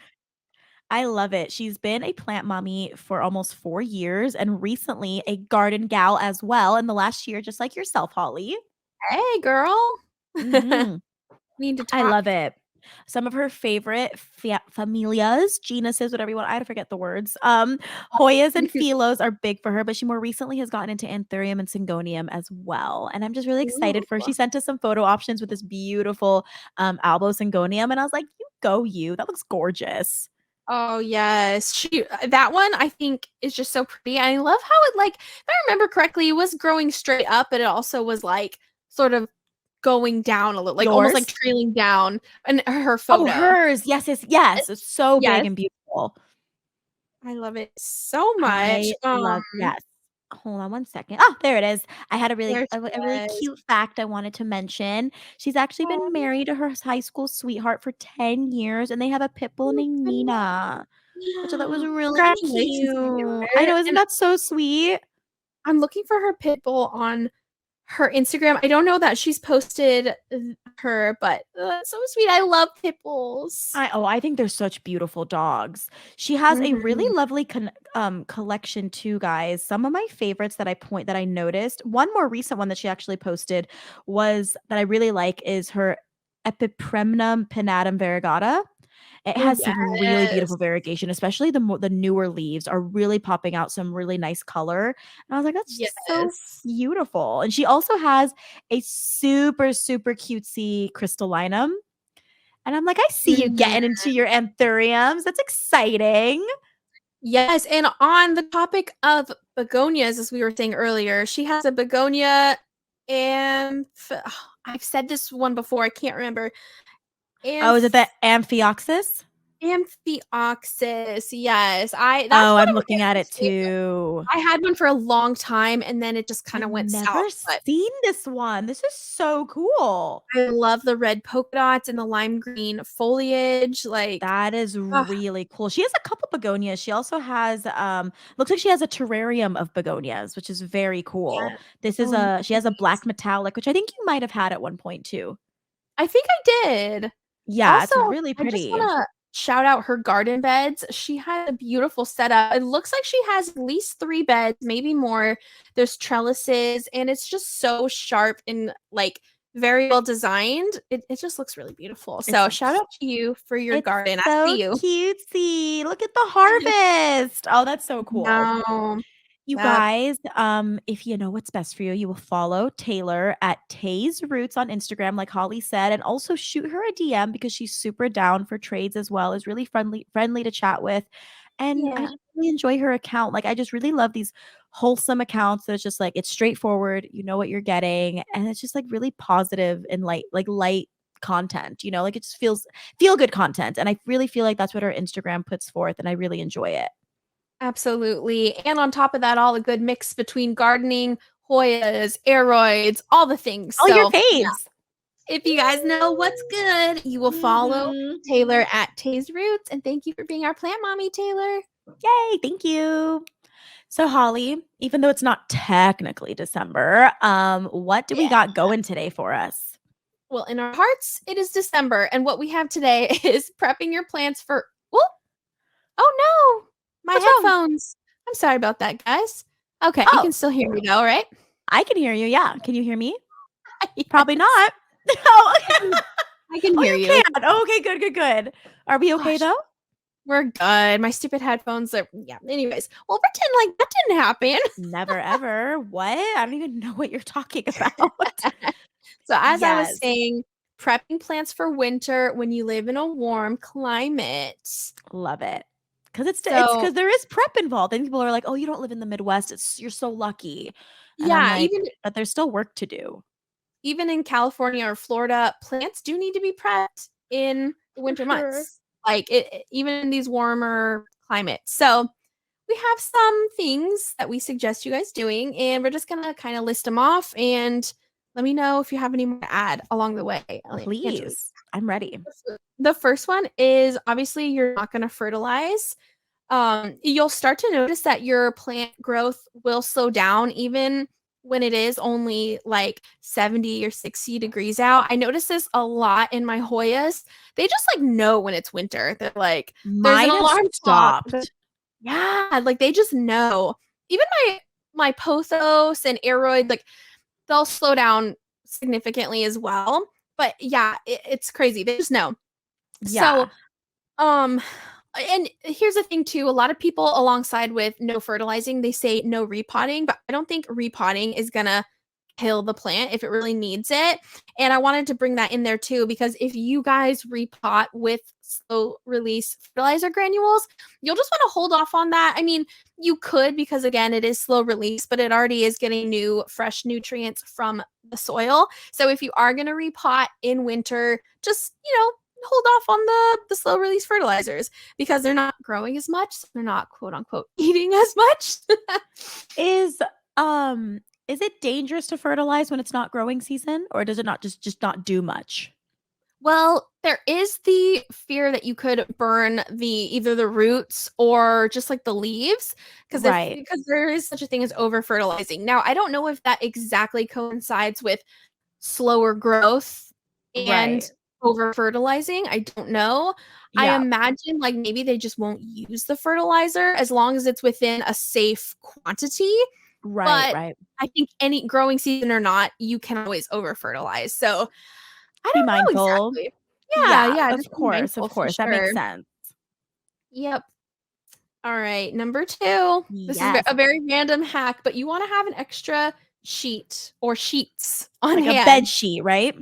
Speaker 1: I love it. She's been a plant mommy for almost 4 years and recently a garden gal as well in the last year, just like yourself, Holly.
Speaker 2: Hey, girl.
Speaker 1: Mhm.
Speaker 2: Need to
Speaker 1: I love
Speaker 2: talk.
Speaker 1: it. Some of her favorite familias, genuses, whatever you want. I forget the words. Hoyas and Philos are big for her, but she more recently has gotten into Anthurium and Syngonium as well. And I'm just really
Speaker 2: Ooh.
Speaker 1: excited for her. She sent us some photo options with this beautiful Albo Syngonium, and I was like, "You go, you! That looks gorgeous."
Speaker 2: Oh, yes. That one I think is just so pretty. I love how it, like, if I remember correctly, it was growing straight up, but it also was like sort of going down a little, like almost like
Speaker 1: Yours?
Speaker 2: trailing down in her
Speaker 1: Oh,
Speaker 2: photo.
Speaker 1: hers. Yes, yes, yes. It's so big
Speaker 2: Yes,
Speaker 1: and beautiful.
Speaker 2: I love it so much.
Speaker 1: I love yes. Hold on one second. Oh, there it is. I had a really
Speaker 2: There
Speaker 1: a,
Speaker 2: she
Speaker 1: a really
Speaker 2: is.
Speaker 1: cute fact I wanted to mention. She's actually been
Speaker 2: Aw,
Speaker 1: married to her high school sweetheart for 10 years and they have a pit bull
Speaker 2: oh
Speaker 1: named
Speaker 2: my
Speaker 1: Nina, which I thought was
Speaker 2: goodness.
Speaker 1: really
Speaker 2: Congratulations,
Speaker 1: cute. I
Speaker 2: Taylor.
Speaker 1: know, isn't
Speaker 2: And
Speaker 1: that so sweet?
Speaker 2: I'm looking for her pit bull on her Instagram. I don't know that she's posted her, but so sweet. I love pit bulls.
Speaker 1: I think they're such beautiful dogs. She has a really
Speaker 2: Mhm.
Speaker 1: lovely collection too, guys. Some of my favorites that I noticed. One more recent one that she actually posted was that I really like is her Epipremnum pinnatum variegata. It
Speaker 2: Oh,
Speaker 1: has some really beautiful
Speaker 2: yes.
Speaker 1: variegation, especially the newer leaves are really popping out some really nice color. And I was like, that's just so
Speaker 2: Yes.
Speaker 1: beautiful. And she also has a super, super cutesy crystallinum. And I'm like, I see you
Speaker 2: Mhm.
Speaker 1: getting into your anthuriums. That's exciting.
Speaker 2: Yes, and on the topic of begonias, as we were saying earlier, she has a begonia and I've said this one before, I can't remember.
Speaker 1: Oh, is it
Speaker 2: Amph
Speaker 1: the Amphioxus?
Speaker 2: Amphioxus. Yes. I that's
Speaker 1: Oh,
Speaker 2: one
Speaker 1: I'm
Speaker 2: of my
Speaker 1: looking at it
Speaker 2: favorites.
Speaker 1: too.
Speaker 2: I had one for a long time and then it just kind
Speaker 1: I've
Speaker 2: of went
Speaker 1: never
Speaker 2: south, but
Speaker 1: seen this one. This is so cool.
Speaker 2: I love the red polka dots and the lime green foliage. Like,
Speaker 1: That is
Speaker 2: ah,
Speaker 1: really cool. She has a couple begonias. She also has looks like she has a terrarium of begonias, which is very cool.
Speaker 2: yeah.
Speaker 1: This is
Speaker 2: Oh,
Speaker 1: she has a
Speaker 2: nice.
Speaker 1: black metallic, which I think you might have had at one point too.
Speaker 2: I think I did.
Speaker 1: Yeah,
Speaker 2: Also,
Speaker 1: it's really
Speaker 2: I just
Speaker 1: pretty.
Speaker 2: wanna shout out her garden beds. She had a beautiful setup. It looks like she has at least 3 beds, maybe more. There's trellises, and it's just so sharp and, like, very well designed. It just looks really beautiful. So, shout
Speaker 1: It's
Speaker 2: out to you for your
Speaker 1: it's
Speaker 2: garden. I
Speaker 1: so
Speaker 2: see you.
Speaker 1: cutesy. Look at the harvest. Oh, that's so cool.
Speaker 2: No.
Speaker 1: You
Speaker 2: Yep.
Speaker 1: guys, if you know what's best for you, you will follow Taylor at Tay's Roots on Instagram, like Holly said, and also shoot her a DM because she's super down for trades as well. Is really friendly to chat with, and I
Speaker 2: Yeah.
Speaker 1: just really enjoy her account. Like I just really love these wholesome accounts that it's just like it's straightforward. You know what you're getting, and it's just like really positive and light content. You know, like it just feel good content, and I really feel like that's what her Instagram puts forth, and I really enjoy it.
Speaker 2: Absolutely. And on top of that, all a good mix between gardening, Hoyas, aeroids, all the things.
Speaker 1: All your
Speaker 2: So, yeah.
Speaker 1: faves.
Speaker 2: If you guys know what's good, you will follow
Speaker 1: Mhm.
Speaker 2: Taylor at Tay's Roots. And thank you for being our plant mommy, Taylor.
Speaker 1: Yay, thank you. So Holly, even though it's not technically December, what do we
Speaker 2: Yeah.
Speaker 1: got going today for us?
Speaker 2: Well, in our hearts, it is December. And what we have today is prepping your plants for. Whoop. Oh, no. My
Speaker 1: What's wrong?
Speaker 2: headphones. I'm sorry about that, guys. Okay. You
Speaker 1: Oh,
Speaker 2: can still hear me though, right?
Speaker 1: I can hear you. Yeah. Can you hear me? Probably
Speaker 2: Yes.
Speaker 1: not. Oh,
Speaker 2: I can, I can
Speaker 1: oh,
Speaker 2: hear
Speaker 1: you
Speaker 2: you.
Speaker 1: can. Oh, okay, good, good, good. Are we okay
Speaker 2: Gosh.
Speaker 1: though?
Speaker 2: We're good. My stupid headphones are, yeah. Anyways, we'll pretend like that didn't happen.
Speaker 1: Never ever. What? I don't even know what you're talking about.
Speaker 2: So, as I was
Speaker 1: Yes.
Speaker 2: saying, prepping plants for winter when you live in a warm climate.
Speaker 1: Love it. Cause it's
Speaker 2: So,
Speaker 1: because there is prep involved. And people are like, oh, you don't live in the Midwest. You're so lucky. And I'm
Speaker 2: yeah,
Speaker 1: like, but there's still work to do.
Speaker 2: even in California or Florida, plants do need to be prepped in the
Speaker 1: For
Speaker 2: winter
Speaker 1: sure.
Speaker 2: months, like even in these warmer climates. So, we have some things that we suggest you guys doing, and we're just gonna kind of list them off and let me know if you have any more to add along the way, Angelique.
Speaker 1: Please. I'm ready.
Speaker 2: The first one is obviously you're not going to fertilize. You'll start to notice that your plant growth will slow down even when it is only like 70 or 60 degrees out. I notice this a lot in my Hoyas. They just like know when it's winter. They're like, there's an
Speaker 1: Mine have
Speaker 2: alarm clock.
Speaker 1: stopped.
Speaker 2: Yeah, like they just know. Even my pothos and aeroid, like they'll slow down significantly as well. But yeah, it's crazy. They just know. So,
Speaker 1: Yeah.
Speaker 2: um, and here's the thing too, a lot of people alongside with no fertilizing, they say no repotting, but I don't think repotting is gonna kill the plant if it really needs it. And I wanted to bring that in there too, because if you guys repot with slow release fertilizer granules, you'll just want to hold off on that. I mean, you could because again, it is slow release, but it already is getting new, fresh nutrients from the soil. So if you are going to repot in winter, just, hold off on the slow release fertilizers because they're not growing as much. So they're not quote unquote eating as much.
Speaker 1: Is um is it dangerous to fertilize when it's not growing season or does it not just not do much?
Speaker 2: Well, there is the fear that you could burn either the roots or just like the leaves
Speaker 1: Right.
Speaker 2: because there is such a thing as over fertilizing. Now, I don't know if that exactly coincides with slower growth and
Speaker 1: Right.
Speaker 2: over fertilizing. I don't know. I
Speaker 1: Yeah.
Speaker 2: imagine like maybe they just won't use the fertilizer as long as it's within a safe quantity.
Speaker 1: Right,
Speaker 2: But
Speaker 1: right.
Speaker 2: I think any growing season or not, you can always over fertilize. So I
Speaker 1: Be
Speaker 2: don't know
Speaker 1: mindful.
Speaker 2: exactly. Yeah,
Speaker 1: Yeah,
Speaker 2: yeah,
Speaker 1: of
Speaker 2: just be
Speaker 1: course, of
Speaker 2: mindful for
Speaker 1: course. That makes
Speaker 2: sure.
Speaker 1: sense.
Speaker 2: Yep. All right, number 2. This is
Speaker 1: Yes.
Speaker 2: a very random hack, but you wanna have an extra sheet or sheets on
Speaker 1: Like a bed
Speaker 2: hand.
Speaker 1: sheet, right?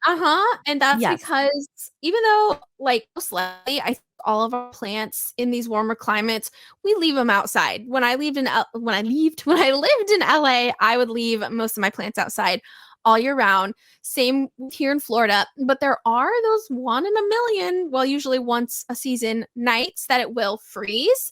Speaker 2: Uh-huh, and that's
Speaker 1: Yes.
Speaker 2: because even though, like, most likely, I think all of our plants in these warmer climates, we leave them outside. When I lived in LA, I would leave most of my plants outside all year round. Same with here in Florida, but there are those 1 in a million, well, usually once a season, nights that it will freeze,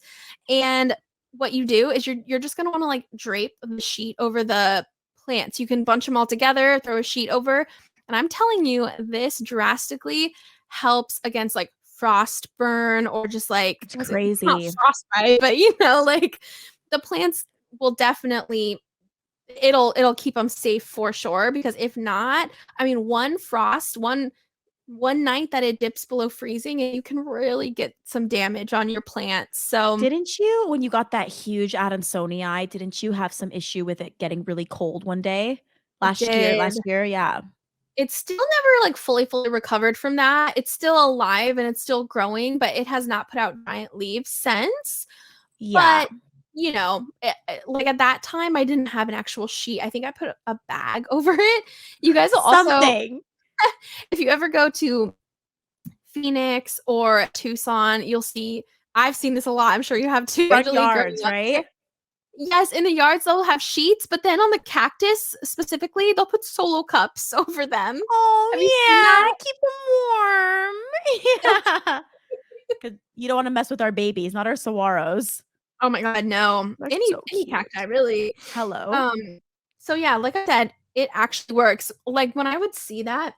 Speaker 2: and what you do is you're just gonna wanna, like, drape the sheet over the plants. You can bunch them all together, throw a sheet over, and I'm telling you, this drastically helps against like frost burn or just like,
Speaker 1: It's
Speaker 2: was it not
Speaker 1: crazy.
Speaker 2: frostbite, but like the plants will definitely it'll keep them safe for sure because if not, I mean one night that it dips below freezing and you can really get some damage on your plants. So
Speaker 1: Didn't you, when you got that huge Adansonii, didn't you have some issue with it getting really cold one day?
Speaker 2: I
Speaker 1: Last year
Speaker 2: did.
Speaker 1: last year? Yeah.
Speaker 2: It's still never, like, fully recovered from that. It's still alive and it's still growing, but it has not put out giant leaves since.
Speaker 1: Yeah.
Speaker 2: But, like, at that time, I didn't have an actual sheet. I think I put a bag over it. You guys will also
Speaker 1: Something.
Speaker 2: if you ever go to Phoenix or Tucson, you'll see I've seen this a lot. I'm sure you have too,
Speaker 1: Front
Speaker 2: Angelique, growing
Speaker 1: yards,
Speaker 2: up here.
Speaker 1: right?
Speaker 2: Yes, in the yards, they'll have sheets, but then on the cactus specifically, they'll put Solo cups over them. Have you seen
Speaker 1: Oh,
Speaker 2: that?
Speaker 1: yeah, to keep them warm. Yeah. 'Cause you don't wanna mess with our babies, not our saguaros.
Speaker 2: Oh my god, no.
Speaker 1: They're
Speaker 2: Any
Speaker 1: so
Speaker 2: any cacti,
Speaker 1: cute.
Speaker 2: really.
Speaker 1: Hello.
Speaker 2: Um, so yeah, like I said, it actually works. Like, when I would see that,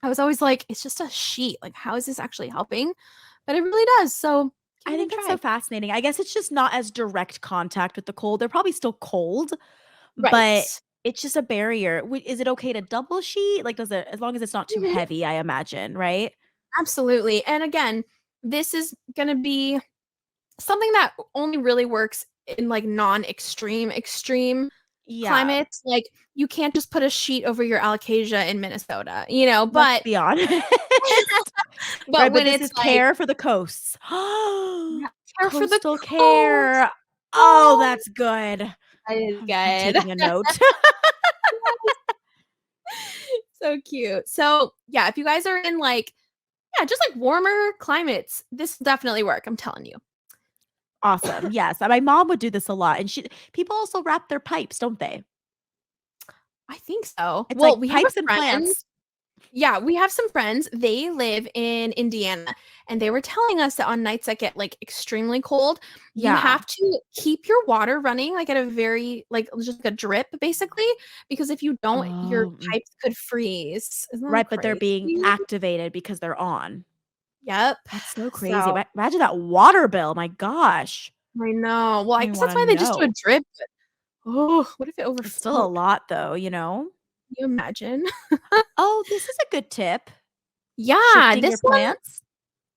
Speaker 2: I was always like, "It's just a sheet, like, how is this actually helping?" But it really does, so give
Speaker 1: I
Speaker 2: it a
Speaker 1: think that's so
Speaker 2: try.
Speaker 1: fascinating. I guess it's just not as direct contact with the cold. They're probably still cold, but
Speaker 2: Right.
Speaker 1: it's just a barrier. Is it okay to double sheet? Like, does it, as long as it's not too
Speaker 2: Mhm.
Speaker 1: heavy, I imagine, right?
Speaker 2: Absolutely, and again, this is gonna be something that only really works in, like, extreme
Speaker 1: Yeah.
Speaker 2: climates. Like, you can't just put a sheet over your alocasia in Minnesota,
Speaker 1: Let's
Speaker 2: but
Speaker 1: be honest.
Speaker 2: but
Speaker 1: Right, but
Speaker 2: when
Speaker 1: this
Speaker 2: it's
Speaker 1: is
Speaker 2: like
Speaker 1: care for the coasts.
Speaker 2: yeah, care for the
Speaker 1: Coastal
Speaker 2: coast.
Speaker 1: care. Oh,
Speaker 2: Oh,
Speaker 1: that's good.
Speaker 2: that is
Speaker 1: I'm
Speaker 2: good.
Speaker 1: taking a note.
Speaker 2: So cute. So, yeah, if you guys are in, like yeah, just, like, warmer climates, this will definitely work, I'm telling you.
Speaker 1: Awesome. Yes, my mom would do this a lot, and she people also wrap their pipes, don't they?
Speaker 2: I think so.
Speaker 1: It's
Speaker 2: Well,
Speaker 1: like
Speaker 2: we have a
Speaker 1: pipes and
Speaker 2: friend
Speaker 1: plants.
Speaker 2: yeah, we have some friends, they live in Indiana, and they were telling us that on nights that get, like, extremely cold, you
Speaker 1: Yeah.
Speaker 2: have to keep your water running, like, at a very like, just like a drip, basically, because if you don't, your
Speaker 1: Oh,
Speaker 2: pipes could freeze. Isn't that
Speaker 1: right, but they're
Speaker 2: crazy?
Speaker 1: being activated because they're on.
Speaker 2: Yep.
Speaker 1: That's so crazy.
Speaker 2: So
Speaker 1: Imagine that water bill, my gosh.
Speaker 2: I know. Well,
Speaker 1: I
Speaker 2: I
Speaker 1: don't even
Speaker 2: guess that's
Speaker 1: wanna
Speaker 2: why they just do a
Speaker 1: know.
Speaker 2: drip, but, oh, what if it
Speaker 1: It's still a
Speaker 2: overflowed?
Speaker 1: lot though, you know?
Speaker 2: Can you imagine?
Speaker 1: Oh, this is a good tip.
Speaker 2: Yeah,
Speaker 1: Shifting your
Speaker 2: this one
Speaker 1: plants?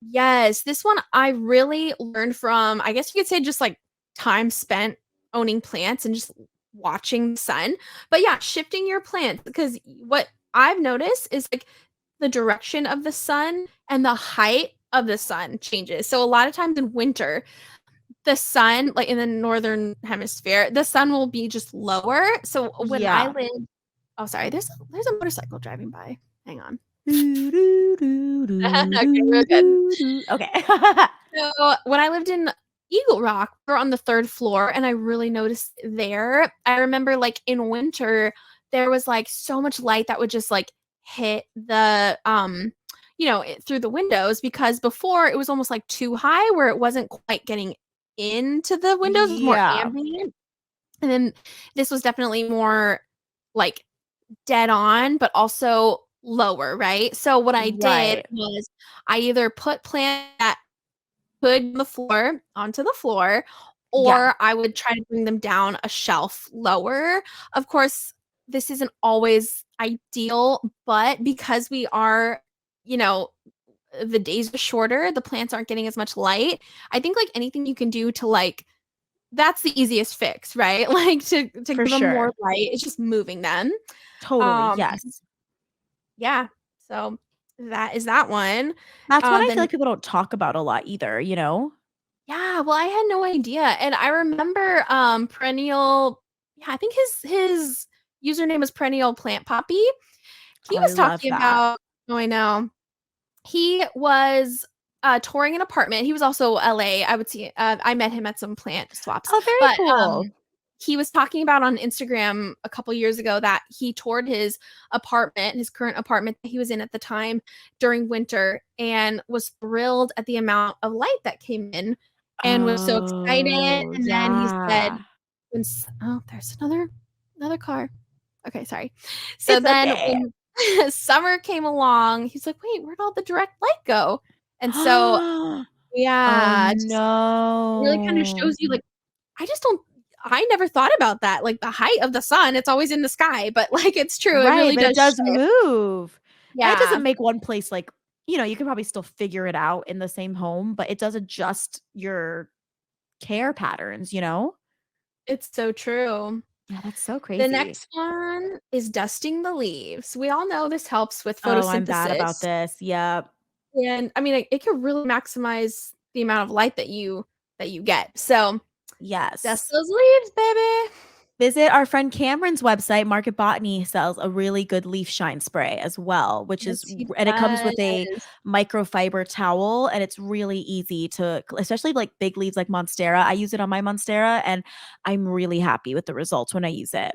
Speaker 2: yes, this one I really learned from, I guess you could say just, like, time spent owning plants and just watching the sun. But, yeah, shifting your plants because what I've noticed is, like, the direction of the sun and the height of the sun changes. So, a lot of times in winter, the sun like, in the northern hemisphere, the sun will be just lower. So, when I
Speaker 1: Yeah.
Speaker 2: live oh, sorry, there's a motorcycle driving by. Hang on.
Speaker 1: Do, do, do, do,
Speaker 2: Okay, we're
Speaker 1: do,
Speaker 2: good.
Speaker 1: do, do. Okay.
Speaker 2: So, when I lived in Eagle Rock, we're on the 3rd floor, and I really noticed there. I remember, like, in winter, there was, like, so much light that would just, like, hit through the windows because before it was almost, like, too high where it wasn't quite getting into the windows, it was more
Speaker 1: Yeah.
Speaker 2: ambient, and then this was definitely more, like, dead on, but also lower, right? So what I did
Speaker 1: Right.
Speaker 2: was I either put plants that could on the floor onto the floor,
Speaker 1: Yeah,
Speaker 2: or I would try to bring them down a shelf lower. Of course, this isn't always ideal, but because we are, you know, the days are shorter, the plants aren't getting as much light. I think like anything you can do to like that's the easiest fix, right? Like to
Speaker 1: for
Speaker 2: give them more
Speaker 1: sure.
Speaker 2: light, it's just moving them.
Speaker 1: Totally,
Speaker 2: Um,
Speaker 1: yes.
Speaker 2: yeah. So that is that one.
Speaker 1: That's one I feel
Speaker 2: Then
Speaker 1: like people don't talk about a lot either, you know?
Speaker 2: yeah, well, I had no idea. And I remember Perennial, yeah, I think his username was Perennial Plant Poppy. He
Speaker 1: I
Speaker 2: was
Speaker 1: love
Speaker 2: talking
Speaker 1: that.
Speaker 2: about, oh, I know. He was touring an apartment. He was also LA. I would see I met him at some plant swaps.
Speaker 1: Oh, very
Speaker 2: But
Speaker 1: cool.
Speaker 2: he was talking about on Instagram a couple years ago that he toured his apartment, his current apartment that he was in at the time during winter, and was thrilled at the amount of light that came in and was so excited.
Speaker 1: Oh,
Speaker 2: And then he said,
Speaker 1: yeah.
Speaker 2: oh, there's another car. Okay, sorry. So
Speaker 1: It's
Speaker 2: then
Speaker 1: okay.
Speaker 2: when summer came along, he's like, "Wait, where'd all the direct light go?" And so
Speaker 1: Oh,
Speaker 2: yeah, it just really kind of
Speaker 1: no.
Speaker 2: shows you, like, I just don't I never thought about that, like, the height of the sun, it's always in the sky, but, like, it's true, it
Speaker 1: Right,
Speaker 2: really
Speaker 1: but it
Speaker 2: does
Speaker 1: does
Speaker 2: shift.
Speaker 1: move. And it
Speaker 2: Yeah,
Speaker 1: doesn't make one place like you can probably still figure it out in the same home, but it does adjust your care patterns, you know?
Speaker 2: it's so true.
Speaker 1: Yeah, that's so
Speaker 2: The
Speaker 1: crazy.
Speaker 2: next one is dusting the leaves. We all know this helps with
Speaker 1: Oh, I'm bad about
Speaker 2: photosynthesis,
Speaker 1: this. Yep.
Speaker 2: and, I mean, it can really maximize the amount of light that you get, so dust
Speaker 1: Yes.
Speaker 2: those leaves, baby.
Speaker 1: Visit our friend Cameron's website. Market Botany sells a really good leaf shine spray as well, which is
Speaker 2: Yes, he
Speaker 1: and it comes with a
Speaker 2: does.
Speaker 1: microfiber towel and it's really easy to especially like big leaves like monstera. I use it on my monstera and I'm really happy with the results when I use it.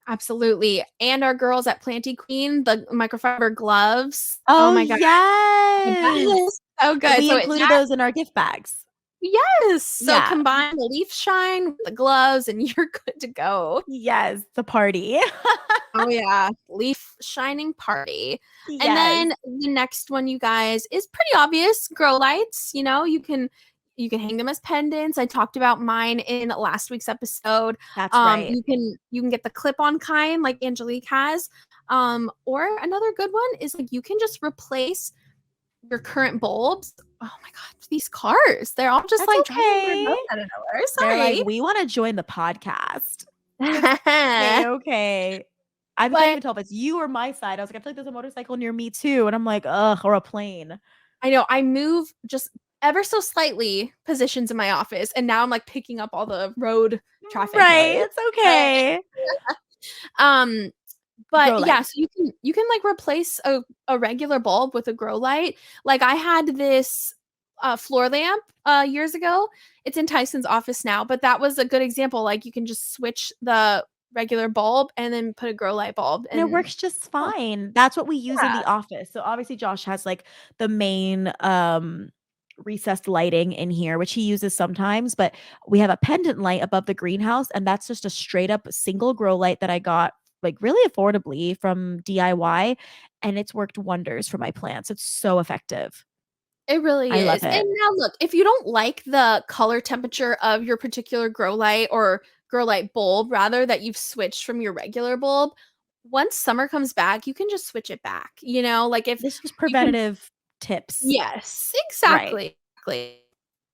Speaker 2: Absolutely, and our girls at Planty Queen, the microfiber gloves. Oh
Speaker 1: Oh,
Speaker 2: my god,
Speaker 1: yes.
Speaker 2: yes, so good.
Speaker 1: We
Speaker 2: So
Speaker 1: included
Speaker 2: that
Speaker 1: those in our gift bags.
Speaker 2: yes, so
Speaker 1: Yeah.
Speaker 2: combine the leaf shine with the gloves and you're good to go.
Speaker 1: Yes, the party.
Speaker 2: Oh yeah, leaf shining party. And
Speaker 1: Yes,
Speaker 2: then the next one, you guys, is pretty obvious, grow lights. You can hang them as pendants. I talked about mine in last week's episode.
Speaker 1: that's right.
Speaker 2: You can get the clip-on kind like Angelique has. Or another good one is like you can just replace your current bulbs. Oh my god, these cars. They're all just
Speaker 1: That's
Speaker 2: like driving on the
Speaker 1: okay.
Speaker 2: road out of nowhere.
Speaker 1: They're like,
Speaker 2: Sorry.
Speaker 1: "We wanna join the podcast." It's A-okay. I couldn't
Speaker 2: But
Speaker 1: even tell if it's you or my side. I was like, "I feel like there's a motorcycle near me too," and I'm like, "Ugh," or a plane.
Speaker 2: I know I move just ever so slightly positions in my office, and now I'm like picking up all the road traffic
Speaker 1: Right,
Speaker 2: noise.
Speaker 1: it's
Speaker 2: So,
Speaker 1: okay.
Speaker 2: um,
Speaker 1: Grow
Speaker 2: but yeah,
Speaker 1: light.
Speaker 2: so you can like replace a regular bulb with a grow light. Like I had this floor lamp years ago. It's in Tyson's office now, but that was a good example. Like you can just switch the regular bulb and then put a grow light bulb
Speaker 1: And it
Speaker 2: and
Speaker 1: works just
Speaker 2: oh,
Speaker 1: fine. That's what we use in
Speaker 2: yeah,
Speaker 1: the office. So, obviously, Josh has, like, the main, recessed lighting in here, which he uses sometimes, but we have a pendant light above the greenhouse, and that's just a straight up single grow light that I got, like, really affordably from DIY, and it's worked wonders for my plants. It's so effective.
Speaker 2: it really
Speaker 1: I love
Speaker 2: is. And
Speaker 1: it.
Speaker 2: now look, if you don't like the color temperature of your particular grow light or grow light bulb rather that you've switched from your regular bulb, once summer comes back, you can just switch it back. Like if
Speaker 1: This is
Speaker 2: you can
Speaker 1: preventative tips.
Speaker 2: yes,
Speaker 1: Right.
Speaker 2: exactly. Exactly.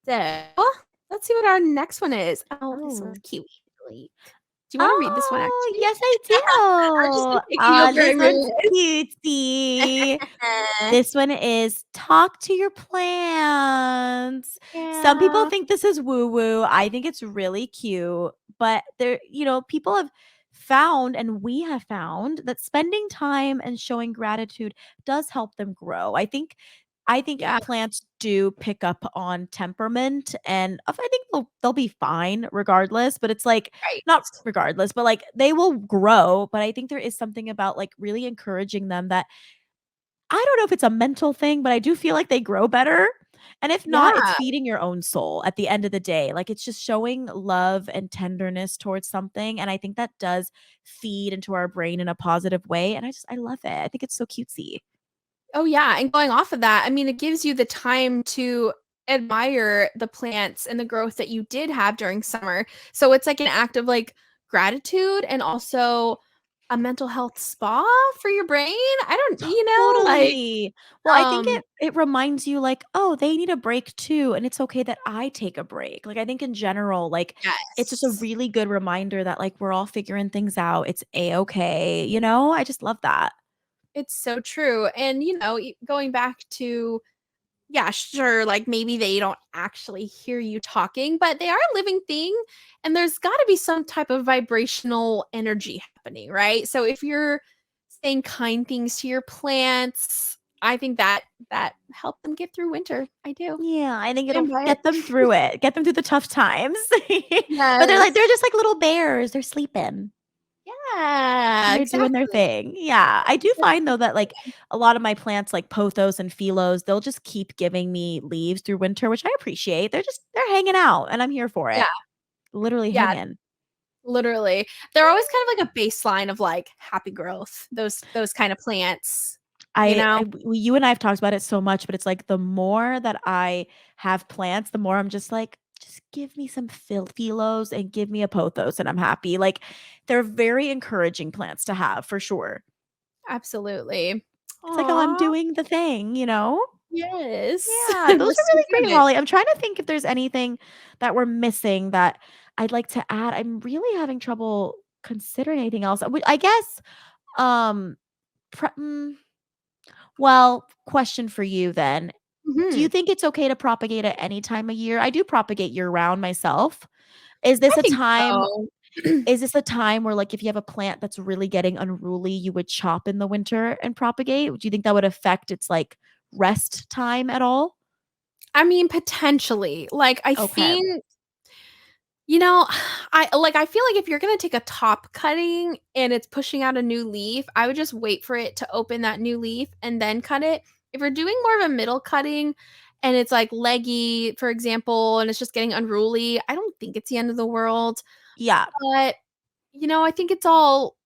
Speaker 2: So, let's see what our next one is. Oh, this one's
Speaker 1: Oh.
Speaker 2: cute. Really. Do you wanna read this one
Speaker 1: Oh,
Speaker 2: actually?
Speaker 1: yes, I
Speaker 2: I've just
Speaker 1: do.
Speaker 2: been taking over
Speaker 1: This
Speaker 2: and
Speaker 1: one's
Speaker 2: reading
Speaker 1: cutesy.
Speaker 2: it.
Speaker 1: This one is talk to your plants. Some people
Speaker 2: Yeah.
Speaker 1: think this is woo woo. I think it's really cute, but people have found and we have found that spending time and showing gratitude does help them grow. I think
Speaker 2: Yeah,
Speaker 1: plants do pick up on temperament and I think they'll be fine regardless, but it's like
Speaker 2: right.
Speaker 1: not regardless, but like they will grow, but I think there is something about like really encouraging them that I don't know if it's a mental thing, but I do feel like they grow better. And if not, it's
Speaker 2: Yeah.
Speaker 1: feeding your own soul at the end of the day. Like it's just showing love and tenderness towards something. And I think that does feed into our brain in a positive way. And I love it. I think it's so cutesy.
Speaker 2: Oh, yeah, and going off of that, I mean, it gives you the time to admire the plants and the growth that you did have during summer. So it's like an act of like gratitude and also a mental health spa for your brain. I don't, like,
Speaker 1: Totally. Well, I think
Speaker 2: um,
Speaker 1: it reminds you like, oh, they need a break too, and it's okay that I take a break. Like I think in general, like it's just a
Speaker 2: yes,
Speaker 1: really good reminder that like we're all figuring things out. It's a-okay, you know? I just love that.
Speaker 2: it's so true. And going back to yeah, sure, like, maybe they don't actually hear you talking, but they are a living thing, and there's gotta be some type of vibrational energy happening, right? So if you're saying kind things to your plants, I think that helped them get through winter. I do.
Speaker 1: Yeah, I think
Speaker 2: Stand
Speaker 1: it'll
Speaker 2: by it.
Speaker 1: get them through it, get them through the tough times. But
Speaker 2: Yes.
Speaker 1: they're just like little bears. They're sleeping. And
Speaker 2: Yeah,
Speaker 1: they're doing their
Speaker 2: exactly.
Speaker 1: thing. Yeah. I do find though that like a lot of my plants like pothos and philos, they'll just keep giving me leaves through winter, which I appreciate. They're hanging out and I'm here for
Speaker 2: Yeah,
Speaker 1: it. Literally
Speaker 2: yeah,
Speaker 1: hanging.
Speaker 2: literally. They're always kind of like a baseline of, like, happy growth, those kind of plants, you know?
Speaker 1: You and I have talked about it so much, but it's like the more that I have plants, the more I'm just like, just give me some philos and give me a pothos and I'm happy. Like they're very encouraging plants to have for sure.
Speaker 2: Absolutely.
Speaker 1: It's like, oh, I'm
Speaker 2: Aw,
Speaker 1: doing the thing, you know?
Speaker 2: yes.
Speaker 1: Yeah,
Speaker 2: We're
Speaker 1: those are
Speaker 2: still
Speaker 1: really great,
Speaker 2: doing it.
Speaker 1: Holly. I'm trying to think if there's anything that we're missing that I'd like to add. I'm really having trouble considering anything else. I guess, um, pre- mm, well, question for you then. Do you
Speaker 2: Mhm.
Speaker 1: think it's okay to propagate at any time of year? I do propagate year round myself. Is this
Speaker 2: I
Speaker 1: a
Speaker 2: think
Speaker 1: time
Speaker 2: so.
Speaker 1: is this a time where like if you have a plant that's really getting unruly, you would chop in the winter and propagate? Do you think that would affect its like rest time at all?
Speaker 2: I mean, potentially. Like, I
Speaker 1: Okay.
Speaker 2: think I feel like if you're gonna take a top cutting and it's pushing out a new leaf, I would just wait for it to open that new leaf and then cut it. If you're doing more of a middle cutting and it's, like, leggy, for example, and it's just getting unruly, I don't think it's the end of the world,
Speaker 1: Yeah,
Speaker 2: but I think it's all,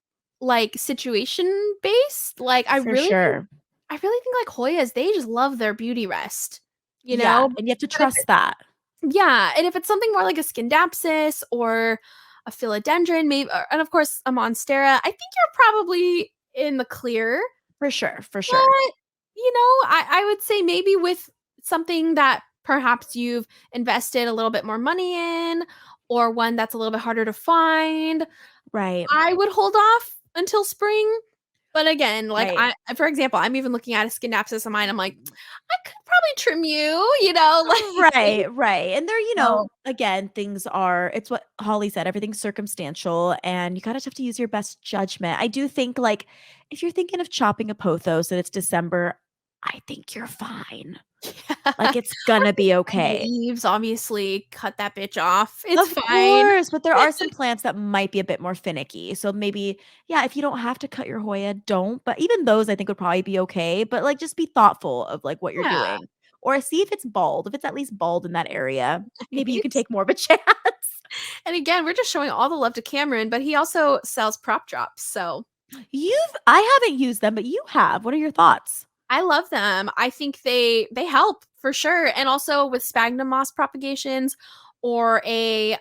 Speaker 2: like, situation based. Like,
Speaker 1: for sure.
Speaker 2: I really think, like, Hoyas, they just love their beauty rest, you
Speaker 1: Yeah,
Speaker 2: know?
Speaker 1: and you have to
Speaker 2: But if
Speaker 1: trust that.
Speaker 2: yeah, and if it's something more like a Scindapsus or a philodendron, maybe and of course a monstera, I think you're probably in the clear.
Speaker 1: For sure, for sure.
Speaker 2: But, I would say maybe with something that perhaps you've invested a little bit more money in or one that's a little bit harder to find,
Speaker 1: Right,
Speaker 2: I would hold off until spring. But again, like,
Speaker 1: right.
Speaker 2: for example, I'm even looking at a Scindapsus of mine, I'm like, "I could probably trim you," you know, like
Speaker 1: Right, right, and there,
Speaker 2: so
Speaker 1: again, things are it's what Holly said, everything's circumstantial, and you gotta just have to use your best judgment. I do think, like, if you're thinking of chopping a pothos and it's December, I think you're fine.
Speaker 2: yeah.
Speaker 1: Like, it's gonna
Speaker 2: Or
Speaker 1: be
Speaker 2: dead
Speaker 1: okay.
Speaker 2: leaves, obviously, cut that bitch off. It's
Speaker 1: Of
Speaker 2: fine.
Speaker 1: course, but there are some plants that might be a bit more finicky. So maybe, yeah, if you don't have to cut your Hoya, don't. But even those I think would probably be okay. But like just be thoughtful of like what you're
Speaker 2: Yeah,
Speaker 1: doing. Or see if it's bald. If it's at least bald in that area, maybe you can
Speaker 2: right?
Speaker 1: take more of a chance.
Speaker 2: And again, we're just showing all the love to Cameron, but he also sells prop drops, so
Speaker 1: I haven't used them, but you have. What are your thoughts?
Speaker 2: I love them. I think they help for sure, and also with sphagnum moss propagations or a,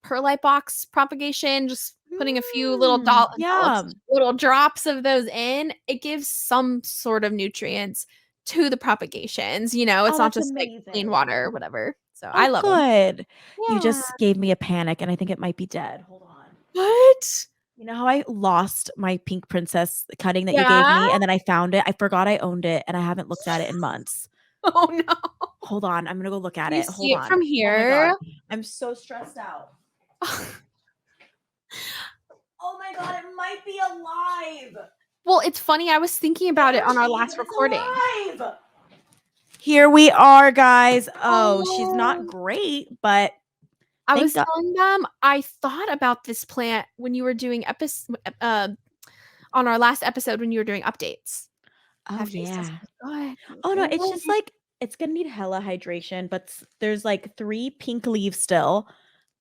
Speaker 2: perlite box propagation, just putting a few
Speaker 1: Yum.
Speaker 2: little drops of those in, it gives some sort of nutrients to the propagations, it's
Speaker 1: Oh,
Speaker 2: not
Speaker 1: that's
Speaker 2: just, like, plain
Speaker 1: amazing.
Speaker 2: water or whatever, so I
Speaker 1: Oh,
Speaker 2: love them.
Speaker 1: good. You
Speaker 2: Yeah.
Speaker 1: just gave me a panic and I think it might be dead. Hold on.
Speaker 2: What?
Speaker 1: You know how I lost my pink princess cutting that you gave
Speaker 2: Yeah?
Speaker 1: me, and then I found it? I forgot I owned it, and I haven't looked at it in months.
Speaker 2: Oh, no.
Speaker 1: Hold on, I'm gonna go look at
Speaker 2: Do you
Speaker 1: it.
Speaker 2: see
Speaker 1: Hold
Speaker 2: it from
Speaker 1: on. Oh my god.
Speaker 2: here?
Speaker 1: I'm so stressed out. Oh my god, it might be alive.
Speaker 2: Well, it's funny, I was thinking
Speaker 1: It
Speaker 2: about it
Speaker 1: looks
Speaker 2: on our
Speaker 1: shaky,
Speaker 2: last
Speaker 1: but it's
Speaker 2: recording.
Speaker 1: alive. Here we are, guys. Oh, she's not
Speaker 2: Oh.
Speaker 1: great, but
Speaker 2: I
Speaker 1: thank
Speaker 2: was
Speaker 1: God.
Speaker 2: telling them I thought about this plant when you were doing on our last episode when you were doing updates.
Speaker 1: Oh,
Speaker 2: That face
Speaker 1: yeah.
Speaker 2: doesn't look good.
Speaker 1: Oh, no, it's just
Speaker 2: Ooh.
Speaker 1: like It's gonna need hella hydration, but there's like 3 pink leaves still,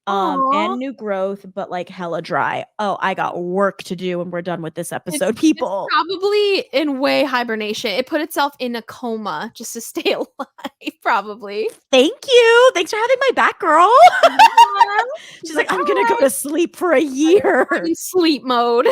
Speaker 2: Aw.
Speaker 1: and new growth, but like hella dry. Oh, I got work to do when we're done with this episode,
Speaker 2: It's
Speaker 1: people.
Speaker 2: probably in way hibernation. It put itself in a coma just to stay alive, probably.
Speaker 1: Thank you. Thanks for having my back, girl.
Speaker 2: Yeah.
Speaker 1: She's like, I'm gonna go to sleep for a
Speaker 2: I'm
Speaker 1: year.
Speaker 2: in sleep mode.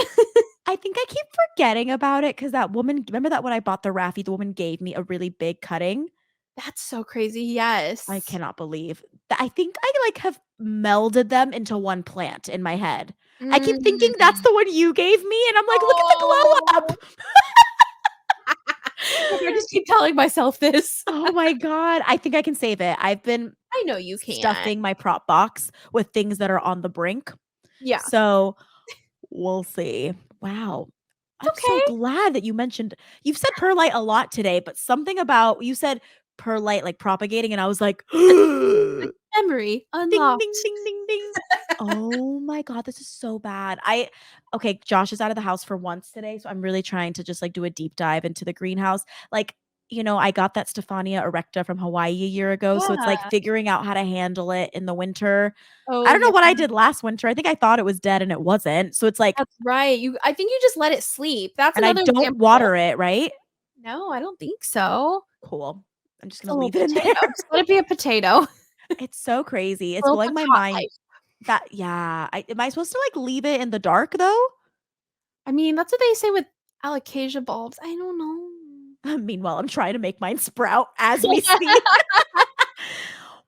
Speaker 1: I think I keep forgetting about it because that woman, remember that when I bought the Raffi, the woman gave me a really big cutting.
Speaker 2: That's so crazy.
Speaker 1: I
Speaker 2: Yes.
Speaker 1: cannot believe that. I think I like have melded them into one plant in my head. I keep thinking that's
Speaker 2: Mm.
Speaker 1: the one you gave me, and I'm like, look at the glow
Speaker 2: Oh.
Speaker 1: up.
Speaker 2: I just keep telling myself this.
Speaker 1: Oh my God. I think I can save it. I've been
Speaker 2: I know you can.
Speaker 1: stuffing my prop box with things that are on the brink.
Speaker 2: Yeah.
Speaker 1: So we'll see. Wow. I'm
Speaker 2: It's
Speaker 1: so
Speaker 2: okay.
Speaker 1: glad that you've said perlite a lot today, but something about you said perlite like propagating, and I was like, ding,
Speaker 2: Memory
Speaker 1: ding,
Speaker 2: unlocked.
Speaker 1: ding, ding, ding. Oh my God, this is so bad. Okay, Josh is out of the house for once today, so I'm really trying to just like do a deep dive into the greenhouse. Like, I got that Stephania erecta from Hawaii a year ago, so it's like
Speaker 2: Yeah.
Speaker 1: figuring out how to handle it in the winter. I
Speaker 2: Oh,
Speaker 1: don't know
Speaker 2: yeah.
Speaker 1: what I did last winter. I think I thought it was dead and it wasn't. So it's like,
Speaker 2: That's right. I think you just let it sleep. That's
Speaker 1: and I
Speaker 2: another
Speaker 1: don't
Speaker 2: example.
Speaker 1: water it, right?
Speaker 2: No, I don't think so.
Speaker 1: Cool. I'm just
Speaker 2: It's a
Speaker 1: gonna
Speaker 2: little
Speaker 1: leave it in there.
Speaker 2: potato. Just let it be a potato.
Speaker 1: It's so crazy.
Speaker 2: A
Speaker 1: It's
Speaker 2: little
Speaker 1: blowing my mind
Speaker 2: beehive.
Speaker 1: that yeah. Am I supposed to like leave it in the dark though?
Speaker 2: I mean, that's what they say with alocasia bulbs. I don't know.
Speaker 1: Meanwhile, I'm trying to make mine sprout as we speak.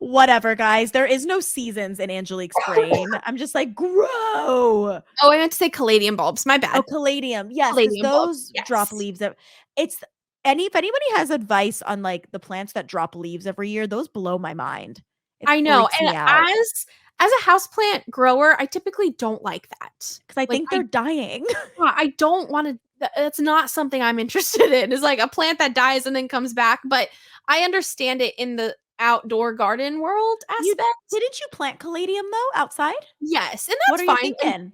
Speaker 1: Whatever, guys. There is no seasons in Angelique's brain. I'm just like, grow.
Speaker 2: Oh, I meant to say caladium bulbs. My
Speaker 1: Oh,
Speaker 2: bad.
Speaker 1: caladium. Yes, because
Speaker 2: Caladium bulbs.
Speaker 1: those drop
Speaker 2: Yes.
Speaker 1: leaves. It's if anybody has advice on like the plants that drop leaves every year, those blow my mind. It
Speaker 2: I know.
Speaker 1: freaks
Speaker 2: And
Speaker 1: me out
Speaker 2: as a houseplant grower, I typically don't like that.
Speaker 1: because I
Speaker 2: Like
Speaker 1: think they're dying.
Speaker 2: I don't want to that's not something I'm interested in. Is like a plant that dies and then comes back, but I understand it in the outdoor garden world
Speaker 1: You
Speaker 2: aspect.
Speaker 1: didn't you plant caladium though outside?
Speaker 2: Yes, and
Speaker 1: What
Speaker 2: that's
Speaker 1: are you
Speaker 2: fine. And
Speaker 1: thinking?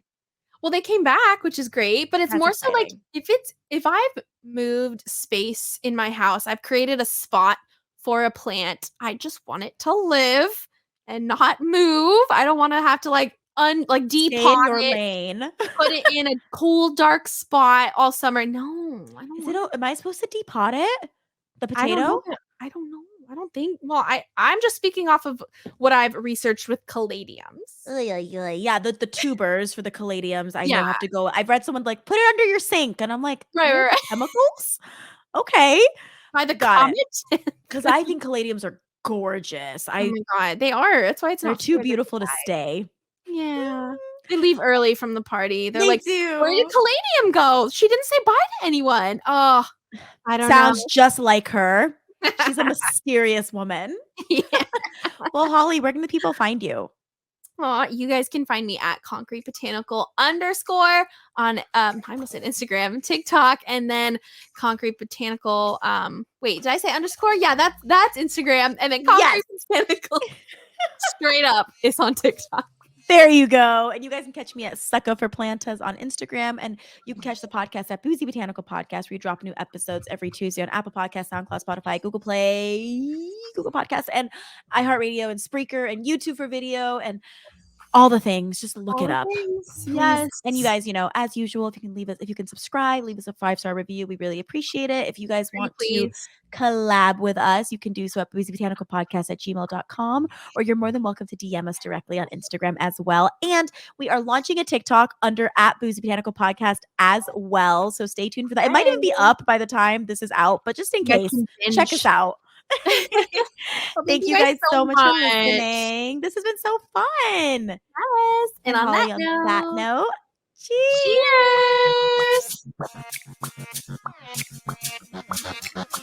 Speaker 2: well, they came back, which is great, but it's
Speaker 1: That's
Speaker 2: more so like
Speaker 1: exciting.
Speaker 2: if I've moved space in my house, I've created a spot for a plant. I just want it to live and not move. I don't want to have to like
Speaker 1: Stay
Speaker 2: depot
Speaker 1: in your
Speaker 2: it,
Speaker 1: lane.
Speaker 2: put it in a cool dark spot all summer. No, I don't
Speaker 1: Is it?
Speaker 2: want
Speaker 1: Am I supposed to depot it? The
Speaker 2: I don't know
Speaker 1: potato?
Speaker 2: that I don't know. I don't think well, I'm just speaking off of what I've researched with caladiums.
Speaker 1: Oy, oy, oy. Yeah, the tubers for the caladiums. I
Speaker 2: Yeah.
Speaker 1: know have to go. I've read someone like put it under your sink, and I'm like,
Speaker 2: Right, right,
Speaker 1: with
Speaker 2: right.
Speaker 1: chemicals? Okay,
Speaker 2: By the
Speaker 1: got it.
Speaker 2: comet.
Speaker 1: Because I think caladiums are gorgeous.
Speaker 2: Oh my god, they are. That's why it's
Speaker 1: They're
Speaker 2: not
Speaker 1: too
Speaker 2: fair that they
Speaker 1: beautiful to
Speaker 2: die.
Speaker 1: stay.
Speaker 2: Yeah.
Speaker 1: Mm,
Speaker 2: They leave early from the party. They're
Speaker 1: they
Speaker 2: like, "Where did
Speaker 1: do.
Speaker 2: Caladium go? She didn't say bye to anyone." Oh, I don't know.
Speaker 1: Sounds just like her. She's a mysterious woman.
Speaker 2: Yeah.
Speaker 1: Well, Holly, where can the people find you?
Speaker 2: Aw, you guys can find me at concrete botanical underscore on I almost said Instagram, TikTok, and then concrete botanical. Wait, did I say underscore? Yeah, that's Instagram, and then
Speaker 1: Yes.
Speaker 2: concrete botanical straight up is on TikTok.
Speaker 1: There you go. And you guys can catch me at Sucko for Plantas on Instagram. And you can catch the podcast at Boozy Botanical Podcast, where we drop new episodes every Tuesday on Apple Podcasts, SoundCloud, Spotify, Google Play, Google Podcasts, and iHeartRadio and Spreaker and YouTube for video and all the things. Just look
Speaker 2: All
Speaker 1: it
Speaker 2: the
Speaker 1: up.
Speaker 2: things.
Speaker 1: Please. And you
Speaker 2: Yes.
Speaker 1: guys, as usual, if you can subscribe, leave us a 5-star review. We really appreciate it. If you guys
Speaker 2: Pretty
Speaker 1: want to
Speaker 2: please.
Speaker 1: collab with us, you can do so at boozybotanicalpodcast@gmail.com, or you're more than welcome to DM us directly on Instagram as well. And we are launching a TikTok under at Boozy Botanical Podcast as well. So stay tuned for that. It might even be
Speaker 2: Hey.
Speaker 1: up by the time this is out, but just in
Speaker 2: You guys
Speaker 1: case,
Speaker 2: can
Speaker 1: check us
Speaker 2: binge.
Speaker 1: out.
Speaker 2: Well, thank
Speaker 1: Thank
Speaker 2: you
Speaker 1: you
Speaker 2: guys
Speaker 1: guys
Speaker 2: so
Speaker 1: so much for
Speaker 2: much.
Speaker 1: listening. This has been so fun.
Speaker 2: Yes. And
Speaker 1: And
Speaker 2: on that
Speaker 1: Holly, on that
Speaker 2: note,
Speaker 1: note, cheers.
Speaker 2: cheers.